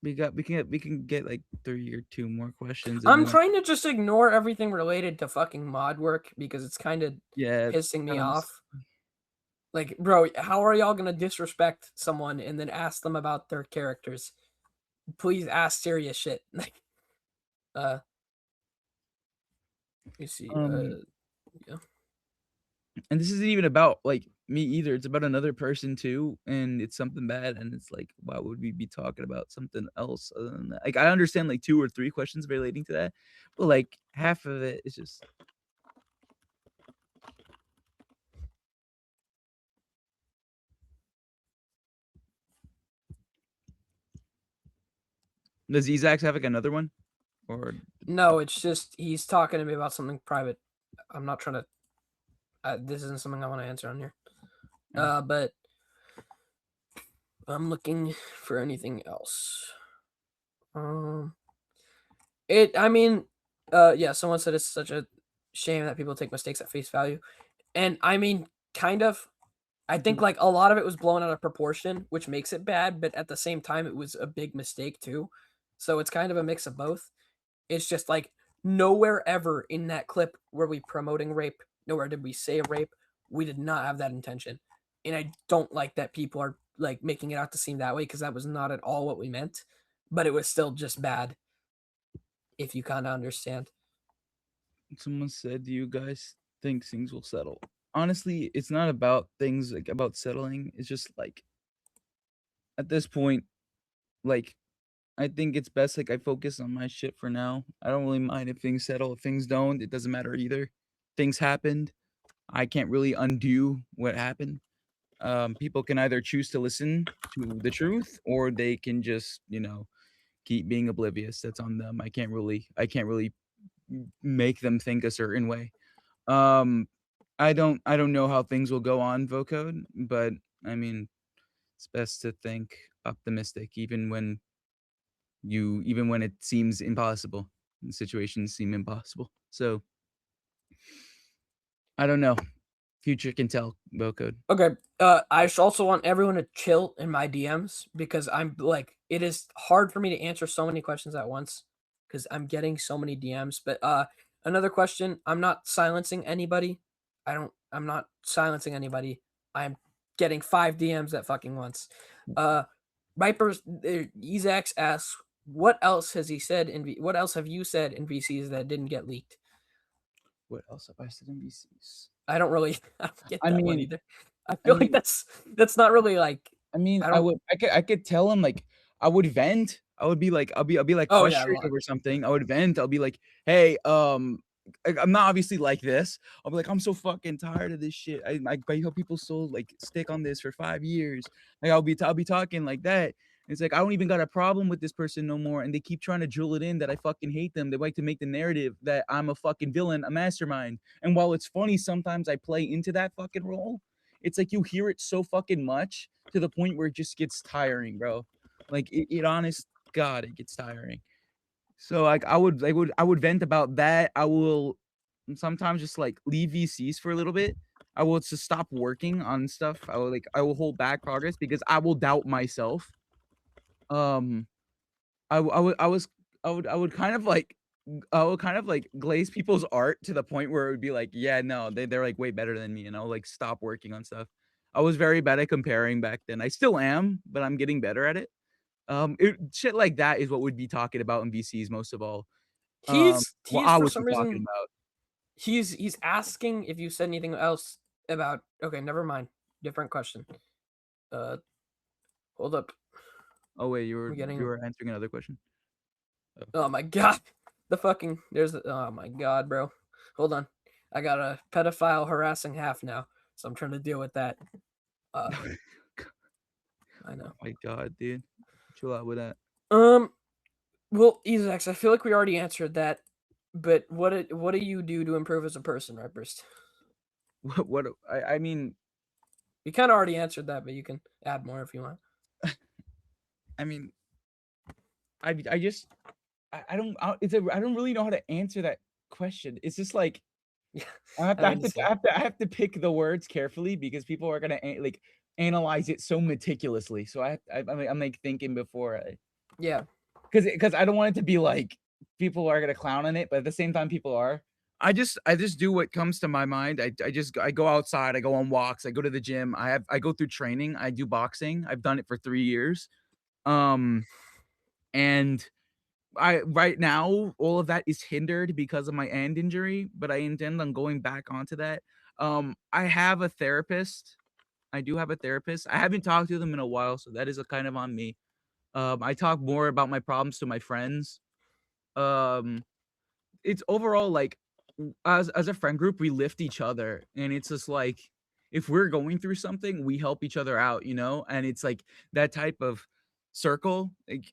We can get like 3 or 2 more questions and I'm then trying to just ignore everything related to fucking mod work because it's kind of yeah, it's pissing me kinda off. Like, bro, how are y'all gonna disrespect someone and then ask them about their characters? Please ask serious shit. Like, uh, you see, um yeah. and this isn't even about like me either. It's about another person too, and it's something bad. And it's like, why would we be talking about something else other than that? Like, I understand like 2 or 3 questions relating to that, but like half of it is just. Does Isaac have like another one, or No, it's just he's talking to me about something private. I'm not trying to. This isn't something I want to answer on here. But I'm looking for anything else. Um, it. I mean, yeah. Someone said it's such a shame that people take mistakes at face value, and I mean, kind of. I think like a lot of it was blown out of proportion, which makes it bad, but at the same time, it was a big mistake too. So it's kind of a mix of both. It's just like nowhere ever in that clip were we promoting rape. Nowhere did we say rape. We did not have that intention. And I don't like that people are like making it out to seem that way because that was not at all what we meant. But it was still just bad if you kind of understand. someone said, "Do you guys think things will settle?" Honestly, it's not about things like about settling. It's just like at this point, like I think it's best like I focus on my shit for now. I don't really mind if things settle. If things don't, it doesn't matter either. Things happened. I can't really undo what happened. People can either choose to listen to the truth or they can just, keep being oblivious. That's on them. I can't really make them think a certain way. Um, I don't know how things will go on Vocode, but I mean, it's best to think optimistic even when even when it seems impossible, the situations seem impossible. So I don't know. Future can tell. Bell code. Okay. I just also want everyone to chill in my DMs because I'm like, it is hard for me to answer so many questions at once because I'm getting so many DMs. But another question, I'm not silencing anybody. I'm not silencing anybody. I'm getting 5 DMs at fucking once. Viper Ezax asks, what else has he said what else have you said in VCs that didn't get leaked? What else have I said in VCs? I don't really I don't get I that one mean, either. I I feel like mean, that's not really like I don't I could tell him like I would vent. I would be like I'll be like oh yeah, frustrated over something. I would vent. I'll be like, hey, I'm not obviously like this. I'll be like, I'm so fucking tired of this shit. I hope people still like stick on this for 5 years. Like I'll be talking like that. It's like I don't even got a problem with this person no more, and they keep trying to drill it in that I fucking hate them. They like to make the narrative that I'm a fucking villain, a mastermind. And while it's funny, sometimes I play into that fucking role. It's like you hear it so fucking much to the point where it just gets tiring, bro. Like it honest God, it gets tiring. So like I would vent about that. I will sometimes just like leave VCs for a little bit. I will just stop working on stuff. I will hold back progress because I will doubt myself. Um I would I would kind of like I would kind of like glaze people's art to the point where it would be like, yeah, no, they're like way better than me, and I'll like stop working on stuff. I was very bad at comparing back then. I still am, but I'm getting better at it. Shit like that is what we'd be talking about in VCs most of all. What he's I for would some be talking reason about. he's asking if you said anything else about okay, never mind. Different question. Uh hold up. Oh wait, We're you getting were answering another question. Oh. oh my god. The fucking oh my god, bro. Hold on. I got a pedophile harassing half now, so I'm trying to deal with that. Uh I Oh know. my god, dude, chill out with that. Um well, Ezax, I feel like we already answered that, but what do you do to improve as a person, Righburst? What I mean, You kind of already answered that, but you can add more if you want. I mean, I just I don't I don't really know how to answer that question. It's just like Yeah, I have I to, understand. I have to pick the words carefully because people are gonna like analyze it so meticulously. So I'm like thinking before I, Yeah, because I don't want it to be like people are gonna clown on it, but at the same time people are. I just do what comes to my mind. I go outside, I go on walks, I go to the gym. I go through training. I do boxing. I've done it for 3 years. Um and I right now, all of that is hindered because of my hand injury, but I intend on going back onto that. I have a therapist. I do have a therapist. I haven't talked to them in a while, so that is a kind of on me. I talk more about my problems to my friends. Um, it's overall like as a friend group, we lift each other, and it's just like if we're going through something, we help each other out, you know. And it's like that type of circle. Like,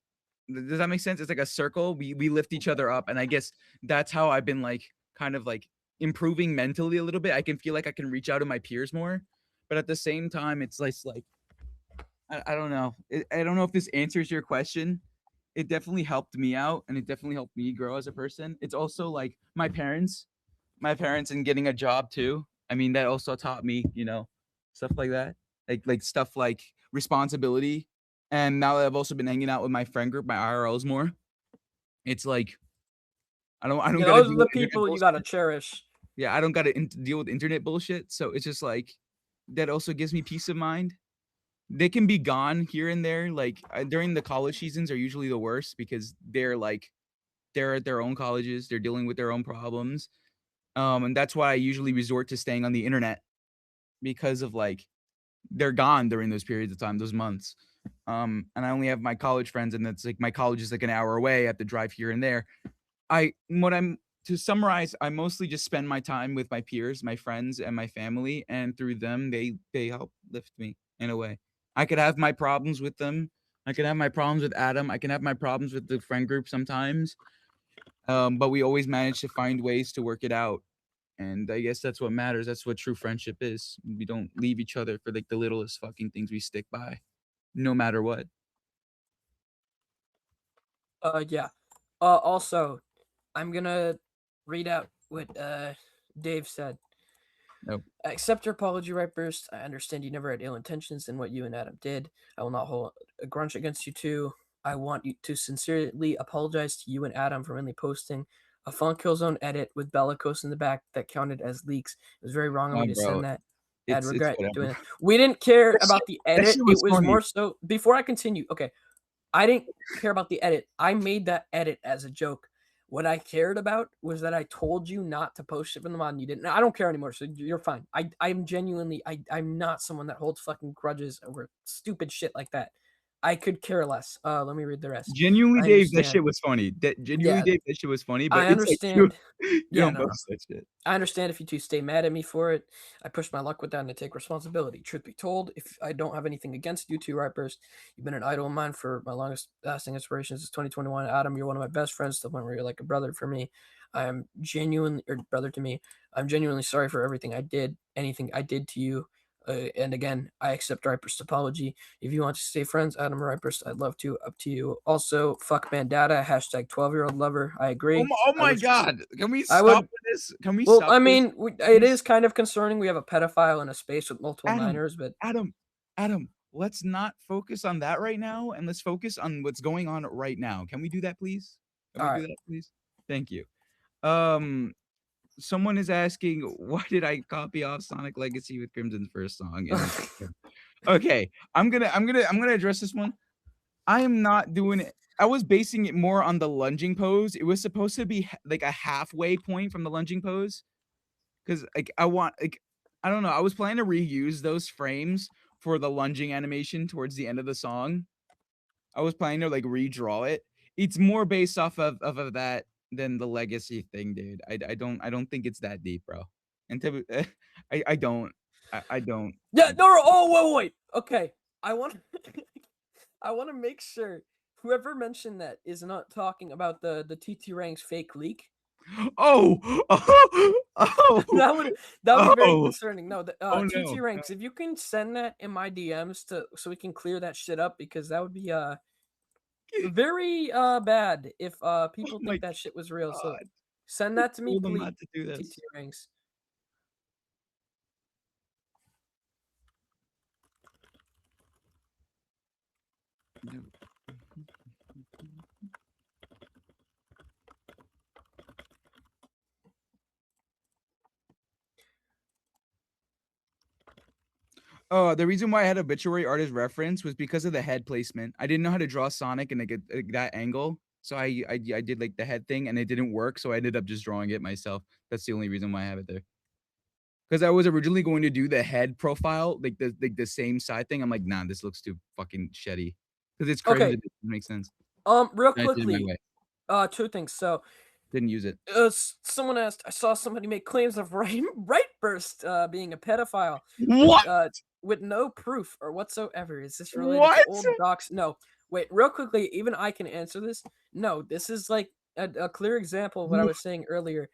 does that make sense? It's like a circle. We lift each other up, and I guess that's how I've been like kind of like improving mentally a little bit. I can feel like I can reach out to my peers more, but at the same time, it's like I don't know. I don't know if this answers your question. It definitely helped me out, and it definitely helped me grow as a person. It's also like my parents and getting a job too. I mean, that also taught me, you know, stuff like that. Like stuff like responsibility. And now that I've also been hanging out with my friend group, my IRLs more, it's like I don't yeah, gotta those are deal the with internet people you gotta bullshit. cherish. Yeah, I don't gotta deal with internet bullshit. So it's just like that also gives me peace of mind. They can be gone here and there. Like during the college seasons are usually the worst because they're at their own colleges, they're dealing with their own problems. And that's why I usually resort to staying on the internet because of like they're gone during those periods of time, those months. And I only have my college friends, and that's like my college is like an hour away. I have to drive here and there. What I'm to summarize, I mostly just spend my time with my peers, my friends, and my family, and through them, they help lift me in a way. I could have my problems with them. I could have my problems with Adam. I can have my problems with the friend group sometimes. But we always manage to find ways to work it out. And I guess that's what matters. That's what true friendship is. We don't leave each other for like the littlest fucking things. We stick by, no matter what. Yeah. Also, I'm gonna read out what Dave said. Nope. I accept your apology, Righburst. I understand you never had ill intentions in what you and Adam did. I will not hold a grudge against you two. I want you to sincerely apologize to you and Adam for only posting a Fun Killzone edit with Bellicose in the back that counted as leaks. It was very wrong of me to Bro, send that. I'd it's regret whatever. doing it. We didn't care That about shit, the that edit. shit It was was funny. more so before I continue. Okay, I didn't care about the edit. I made that edit as a joke. What I cared about was that I told you not to post it from the mod and you didn't. I don't care anymore, so you're fine. I'm genuinely I'm not someone that holds fucking grudges over stupid shit like that. I could care less. Let me read the rest. Genuinely, I Dave, that understand. shit was funny. Genuinely, Yeah, Dave, that shit was funny. But I it's like you, understand. you Yeah, don't no. post that shit. I understand if you two stay mad at me for it. I pushed my luck with that and I take responsibility. Truth be told, if I don't have anything against you two, Righburst, you've been an idol of mine for my longest lasting inspiration since 2021. Adam, you're one of my best friends to the point where you're like a brother for me. I am genuinely, or brother to me. I'm genuinely sorry for everything I did, anything I did to you. And again, I accept Righburst's apology. If you want to stay friends, Adam Righburst, I'd love to. Up to you. Also, fuck Bandata, hashtag 12-year-old lover. I agree. Oh I my would, god! Can we I stop would with this? Can we well, stop I this? mean, it is kind of concerning. We have a pedophile in a space with multiple Adam, minors, but Adam, Adam, let's not focus on that right now, and let's focus on what's going on right now. Can we do that, please? Can all we right. do that, please? Thank you. Someone is asking, why did I copy off Sonic Legacy with Crimson's first song? And okay, I'm gonna address this one. I am not doing it. I was basing it more on the lunging pose. It was supposed to be like a halfway point from the lunging pose. Because like I don't know. I was planning to reuse those frames for the lunging animation towards the end of the song. I was planning to like redraw it. It's more based off of that than the legacy thing, dude. I don't think it's that deep, bro. And I don't I don't. Yeah, no. Oh, wait. Okay, I want. I want to make sure whoever mentioned that is not talking about the TT ranks fake leak. Oh, oh, That would be very oh, concerning. No, the oh no. TT ranks. If you can send that in my DMs to so we can clear that shit up because that would be very bad if Oh people my think that shit was real. So god. send I that to me, told them please. not to do TT this. ranks. Oh, the reason why I had obituary artist reference was because of the head placement. I didn't know how to draw Sonic and like that angle, so I did like the head thing and it didn't work, so I ended up just drawing it myself. That's the only reason why I have it there. Because I was originally going to do the head profile, like the same side thing. I'm like, nah, this looks too fucking shitty. Because it's crimson, Okay. it doesn't make sense. Real And I did it my quickly, way. two things. So, Didn't use it. someone asked. I saw somebody make claims of Rightburst being a pedophile What? with no proof or whatsoever. Is this related to What? old docs? No. Wait, real quickly. Even I can answer this. No, this is like a clear example of what I was saying earlier.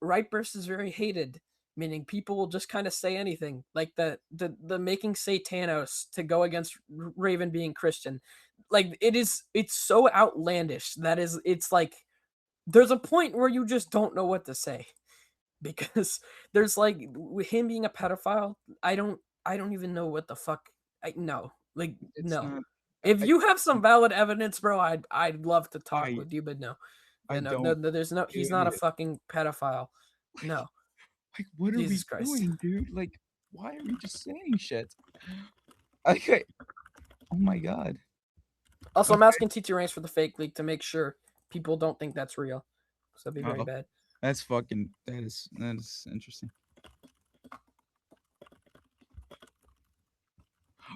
Rightburst is very hated, meaning people will just kind of say anything, like the making Satanos to go against Raven being Christian. Like it's so outlandish that it's like there's a point where you just don't know what to say because there's like with him being a pedophile. I don't even know what the fuck. No, like It's no. not. If I you have some valid evidence, bro, I'd love to talk I with you, but no, I no, no, don't no, there's no. do He's any not a of fucking pedophile. No, like what are we Jesus Christ. doing, dude? Like, why are we just saying shit? Okay. Oh my god. Also, I'm Okay. asking TT Ranks for the fake leak to make sure people don't think that's real. So that'd be very Oh, bad. that's fucking that is interesting.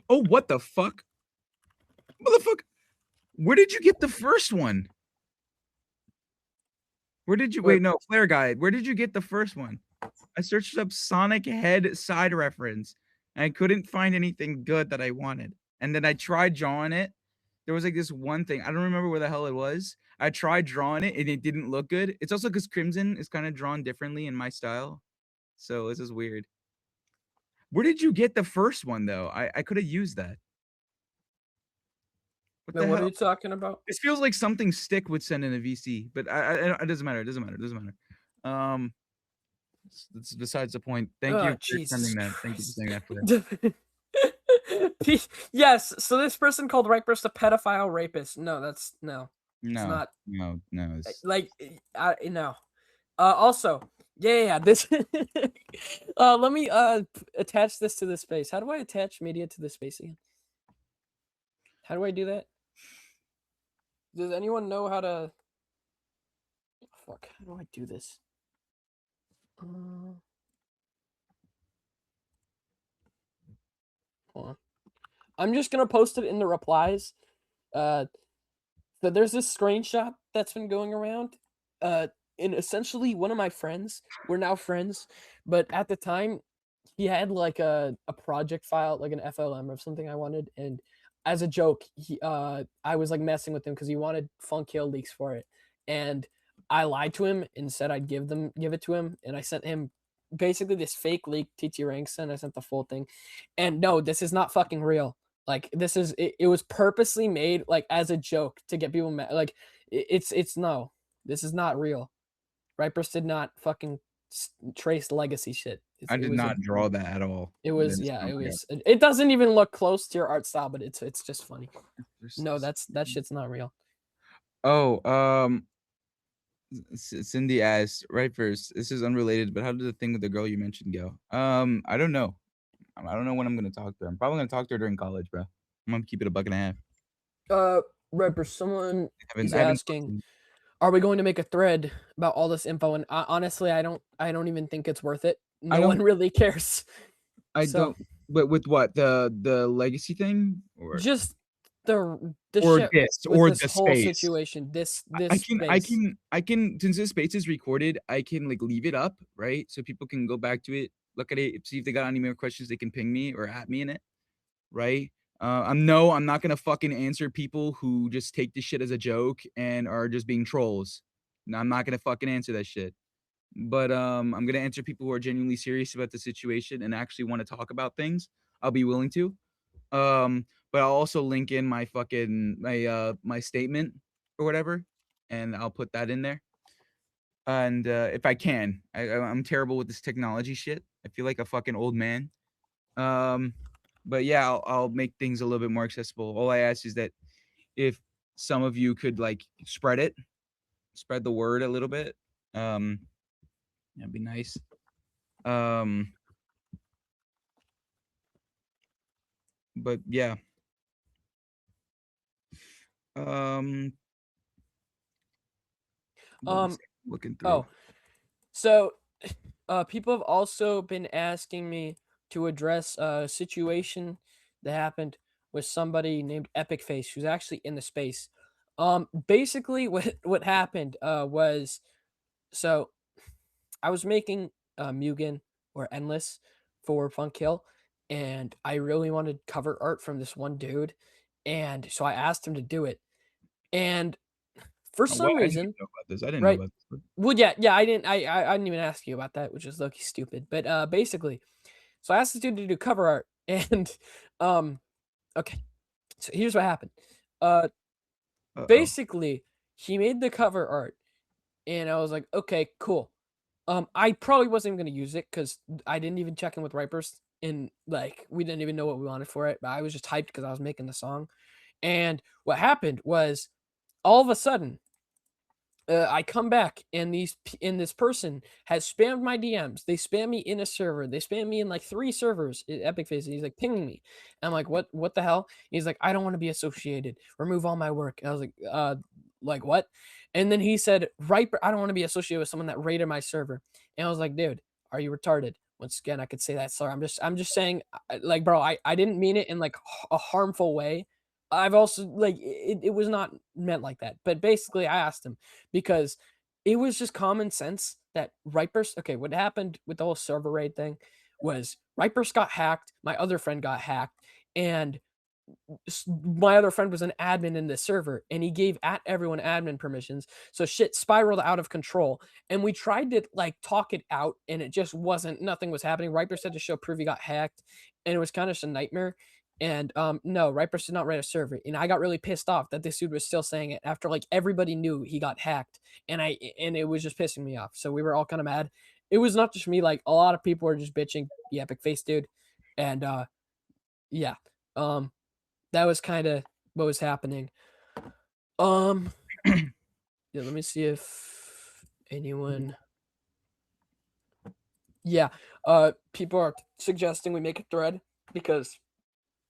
Oh, what the fuck? Motherfucker. Where did you get the first one? Where did you Wait, wait, no, Flare Guide. Where did you get the first one? I searched up Sonic head side reference and I couldn't find anything good that I wanted. And then I tried drawing it. There was like this one thing. I don't remember where the hell it was. I tried drawing it and it didn't look good. It's also because Crimson is kind of drawn differently in my style. So this is weird. Where did you get the first one though? I could have used that. What Then the what are hell? you talking about? This feels like something Stick would send in a VC, but it doesn't matter. It doesn't matter. It doesn't matter. Um, it's besides the point. Thank you Oh, for Jesus sending that. Thank you for Christ. sending that, Flair. Yes, so this person called Righburst a pedophile rapist. No, that's no. It's No, not no, no. It's, like no. Also, yeah, this let me attach this to the space. How do I attach media to the space again? How do I do that? Does anyone know how to fuck, how do I do this? Hold on. I'm just gonna post it in the replies. So there's this screenshot that's been going around. And essentially one of my friends, we're now friends, but at the time he had like a project file, like an FLM or something I wanted, and as a joke, I was like messing with him because he wanted Funk Hill leaks for it. And I lied to him and said I'd give it to him, and I sent him basically this fake leak TT ranks, and I sent the full thing. And no, this is not fucking real. Like this is it was purposely made like as a joke to get people mad. Like it's no, this is not real. Righburst did not fucking trace legacy shit. I It did was not draw that at all. it was That is yeah, not it real. was. It doesn't even look close to your art style, but it's just funny. No, that shit's not real. Oh, Cindy asked, right first. This is unrelated, but how did the thing with the girl you mentioned go? I don't know. I don't know when I'm gonna talk to her. I'm probably gonna talk to her during college, bro. I'm gonna keep it a buck and a half. Righburst, someone is I haven't asking, are we going to make a thread about all this info? And honestly, I don't even think it's worth it. No one really cares. I So, don't. But with what the legacy thing, or just the or shit this with or this the whole space. situation. This I space. can since this space is recorded, I can like leave it up, right? So people can go back to it, look at it, see if they got any more questions, they can ping me or at me in it, right? I'm not gonna fucking answer people who just take this shit as a joke and are just being trolls. No, I'm not gonna fucking answer that shit. But I'm gonna answer people who are genuinely serious about the situation and actually want to talk about things. I'll be willing to. But I'll also link in my fucking my statement or whatever, and I'll put that in there. And if I can, I'm terrible with this technology shit. I feel like a fucking old man. Um, but yeah, I'll make things a little bit more accessible. All I ask is that if some of you could like spread the word a little bit. That'd be nice. But yeah. Looking through. Oh, so people have also been asking me to address a situation that happened with somebody named Epic Face, who's actually in the space. Basically, what happened was, so I was making Mugen or Endless for Funk Hill, and I really wanted cover art from this one dude, and so I asked him to do it. And for Oh, some I didn't reason, know about this. I didn't know right? about this. Well, yeah, I didn't even ask you about that, which is low-key stupid. But basically, so I asked this dude to do cover art, and um, okay, so here's what happened. Uh-oh. Basically, he made the cover art, and I was like, okay, cool. I probably wasn't even gonna use it because I didn't even check in with Righburst, and like we didn't even know what we wanted for it. But I was just hyped because I was making the song. And what happened was, all of a sudden, I come back and this person has spammed my DMs. They spam me in a server. They spam me in like 3 servers. Epic Face. And he's like pinging me. And I'm like, what the hell? He's like, I don't want to be associated. Remove all my work. And I was like what? And then he said, right, I don't want to be associated with someone that raided my server. And I was like, dude, are you retarded? Once again, I could say that. Sorry, I'm just saying, like, bro, I didn't mean it in like a harmful way. I've also like it was not meant like that. But basically, I asked him because it was just common sense that Righburst. Okay, what happened with the whole server raid thing was Righburst got hacked. My other friend got hacked, and my other friend was an admin in the server, and he gave at everyone admin permissions. So shit spiraled out of control, and we tried to like talk it out, and it just wasn't. Nothing was happening. Righburst had to show proof he got hacked, and it was kind of just a nightmare. And no, Righburst did not write a server, and I got really pissed off that this dude was still saying it after like everybody knew he got hacked, and it was just pissing me off. So we were all kind of mad. It was not just me; like a lot of people were just bitching the Epic Face dude, and yeah, that was kind of what was happening. Yeah, let me see if anyone. Yeah, people are suggesting we make a thread because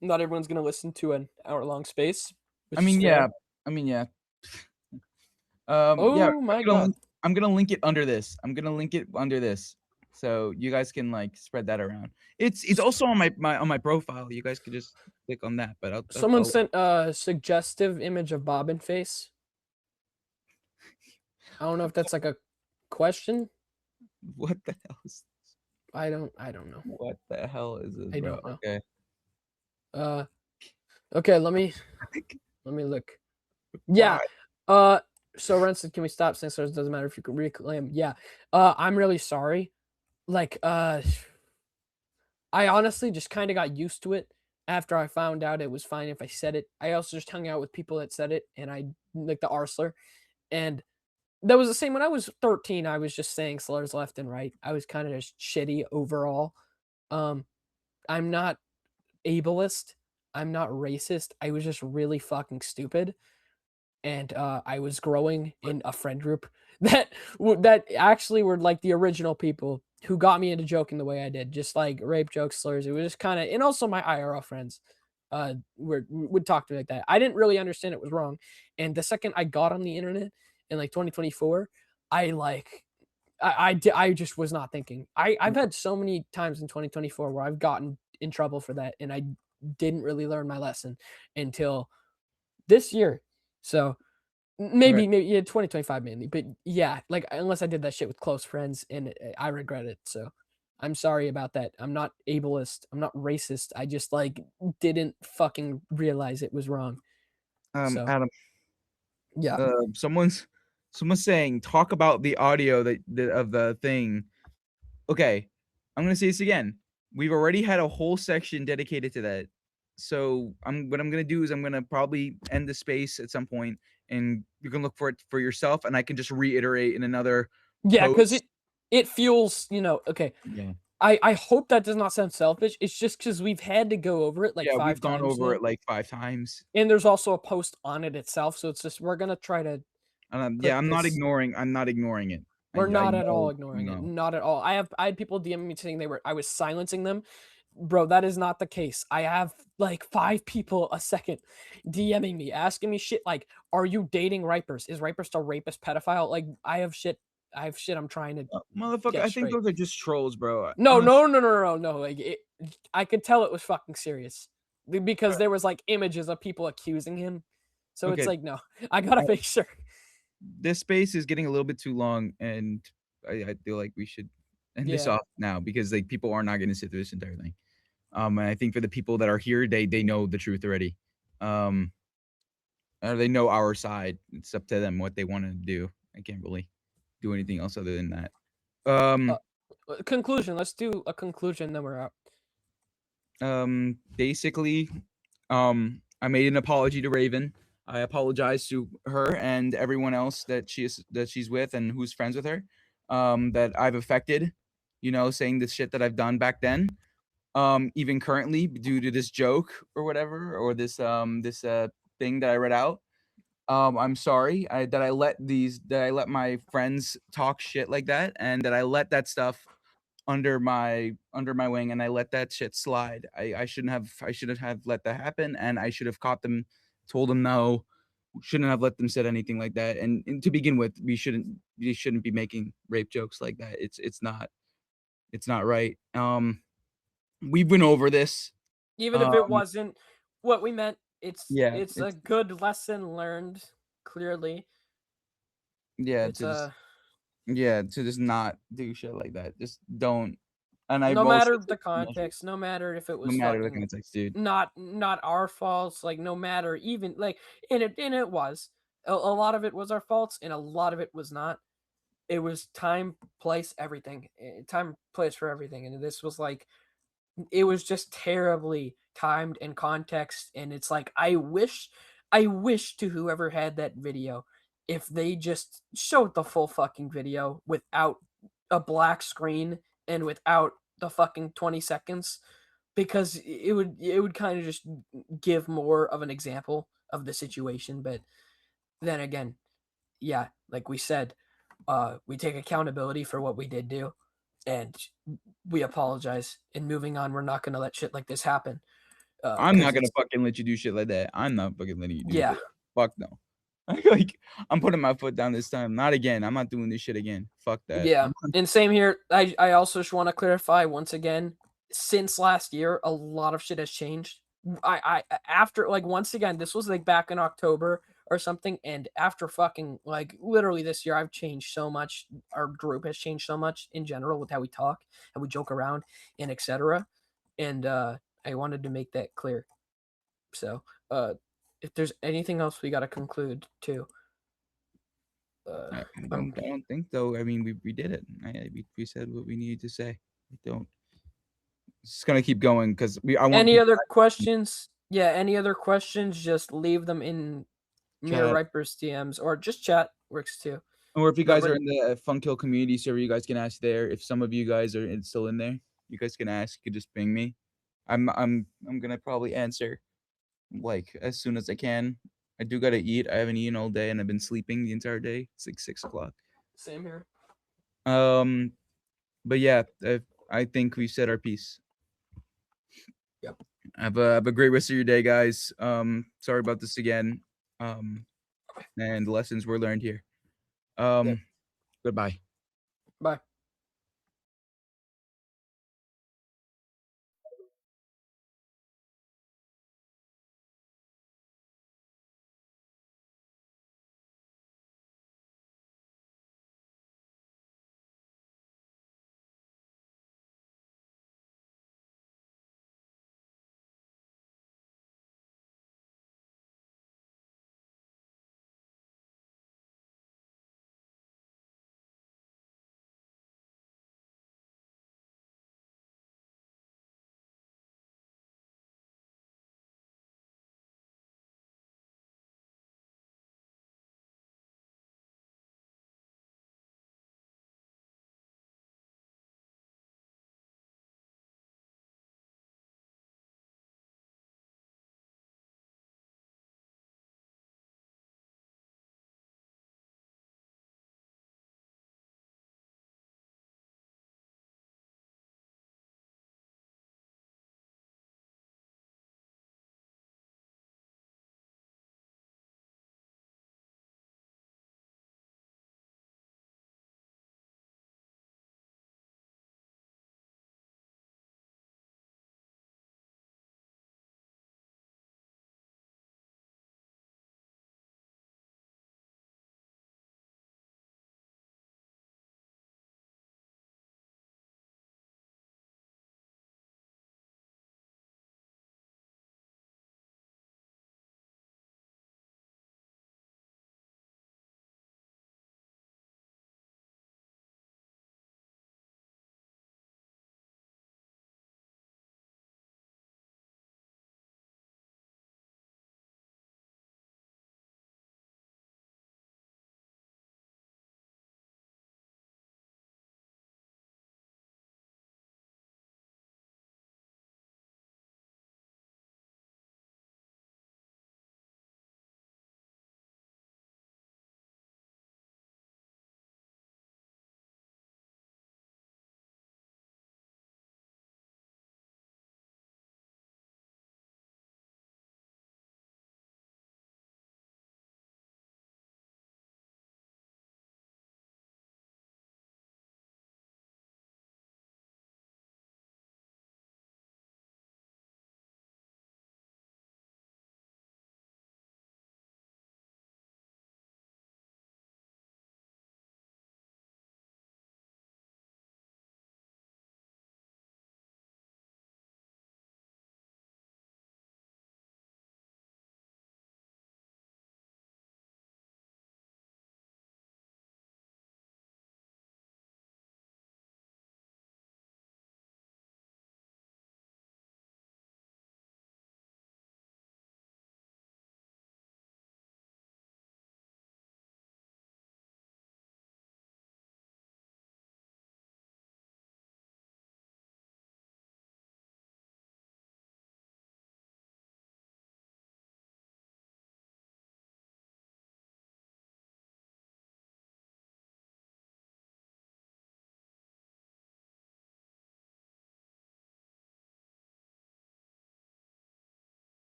not everyone's gonna listen to an hour-long space, which I is mean, fair. yeah. I mean, yeah. Yeah. Oh my god. I'm gonna link it under this. I'm gonna link it under this, so you guys can like spread that around. It's also on my profile. You guys could just click on that. But Someone I'll sent a suggestive image of Bobbin face. I don't know if that's like a question. what the hell is I don't know. what the hell is this, I bro? don't know. Okay. Okay, let me look. Yeah. Why? So Renson, can we stop saying so it doesn't matter if you can reclaim? Yeah. I'm really sorry. Like, I honestly just kind of got used to it after I found out it was fine if I said it. I also just hung out with people that said it, and I like the Arsler, and that was the same when I was 13. I was just saying slurs left and right. I was kind of just shitty overall. Um, I'm not ableist. I'm not racist. I was just really fucking stupid, and I was growing in a friend group that actually were like the original people who got me into joking the way I did, just like rape jokes, slurs. It was just kind of, and also my IRL friends would talk to me like that. I didn't really understand it was wrong, and the second I got on the internet in like 2024, I like I just was not thinking. I've had so many times in 2024 where I've gotten in trouble for that, and I didn't really learn my lesson until this year. So maybe yeah, 2025 mainly, but yeah, like unless I did that shit with close friends, and I regret it. So I'm sorry about that. I'm not ableist. I'm not racist. I just like didn't fucking realize it was wrong. So Adam, yeah, someone's saying talk about the audio of the thing. Okay, I'm gonna say this again. We've already had a whole section dedicated to that. So what I'm gonna do is I'm gonna probably end the space at some point, and you can look for it for yourself, and I can just reiterate in another yeah, because post. it feels, okay. Yeah. I hope that does not sound selfish. It's just because we've had to go over it like Yeah, we've 5 gone times over now, it like 5 times. and there's also a post on it itself. So it's just we're gonna try to Yeah, put this. I'm not ignoring it. We're I not at all know, ignoring it. no. Not at all. I had people DM me saying I was silencing them. Bro, that is not the case. I have like 5 people a second DMing me, asking me shit like, "Are you dating Righburst? Is Righburst a rapist pedophile?" Like, I have shit I'm trying to Motherfucker, get I think straight. those are just trolls, bro. No, no, no, no, no, no, no. Like, I could tell it was fucking serious because there was like images of people accusing him. So it's Okay, like, no, I gotta make sure. this space is getting a little bit too long, and I feel like we should end this Yeah. off now because like people are not going to sit through this entire thing. And I think for the people that are here, they know the truth already. Or they know our side. It's up to them what they want to do. I can't really do anything else other than that. Uh, conclusion. Let's do a conclusion, then we're out. Basically, I made an apology to Raven. I apologize to her and everyone else that she's with and who's friends with her. That I've affected, saying the shit that I've done back then. Even currently due to this joke or whatever, or this thing that I read out. I'm sorry that I let my friends talk shit like that, and that I let that stuff under my wing, and I let that shit slide. I shouldn't have. I shouldn't have let that happen, and I should have caught them, told them no. Shouldn't have let them said anything like that. And to begin with, we shouldn't be making rape jokes like that. It's not right. We've been over this. Even if it Um, wasn't what we meant, yeah, it's a good lesson learned. Clearly, yeah, it's a to just not do shit like that. Just don't. And I've no also matter the taken measures, context, no matter if it no was matter the fucking context, dude. not our faults, like no matter even like and it was a lot of it was our faults, and a lot of it was not. It was time, place, everything. Time, place for everything, and this was like it was just terribly timed and context, and it's like I wish to whoever had that video, if they just showed the full fucking video without a black screen and without the fucking 20 seconds, because it would kind of just give more of an example of the situation. But then again, yeah, like we said, we take accountability for what we did do, and we apologize. And moving on, we're not going to let shit like this happen. I'm not 'Cause gonna it's fucking let you do shit like that. I'm not fucking letting you do yeah, shit. Fuck no. Like, I'm putting my foot down this time. Not again. I'm not doing this shit again. Fuck that. yeah. And same here. I also just want to clarify once again. Since last year, a lot of shit has changed. I after like once again, this was like back in October or something, and after fucking like literally this year, I've changed so much. Our group has changed so much in general with how we talk and we joke around and etc. And I wanted to make that clear. So if there's anything else we got to conclude too. I I'm don't think though. I mean, we did it. We said what we needed to say. I don't. It's gonna keep going because I want Any people other questions? Yeah, any other questions? Just leave them in Mere chat. Righburst DMs or just chat works too. Or if you But guys are in the Fun Kill community server, you guys can ask there. If some of you guys are still in there, you guys can ask. You could just ping me. I'm gonna probably answer like as soon as I can. I do gotta eat. I haven't eaten all day and I've been sleeping the entire day. It's like 6 o'clock. Same here. But yeah, I think we said our piece. Yep. Have a great rest of your day, guys. Sorry about this again. And lessons were learned here. Yep. Goodbye. Bye.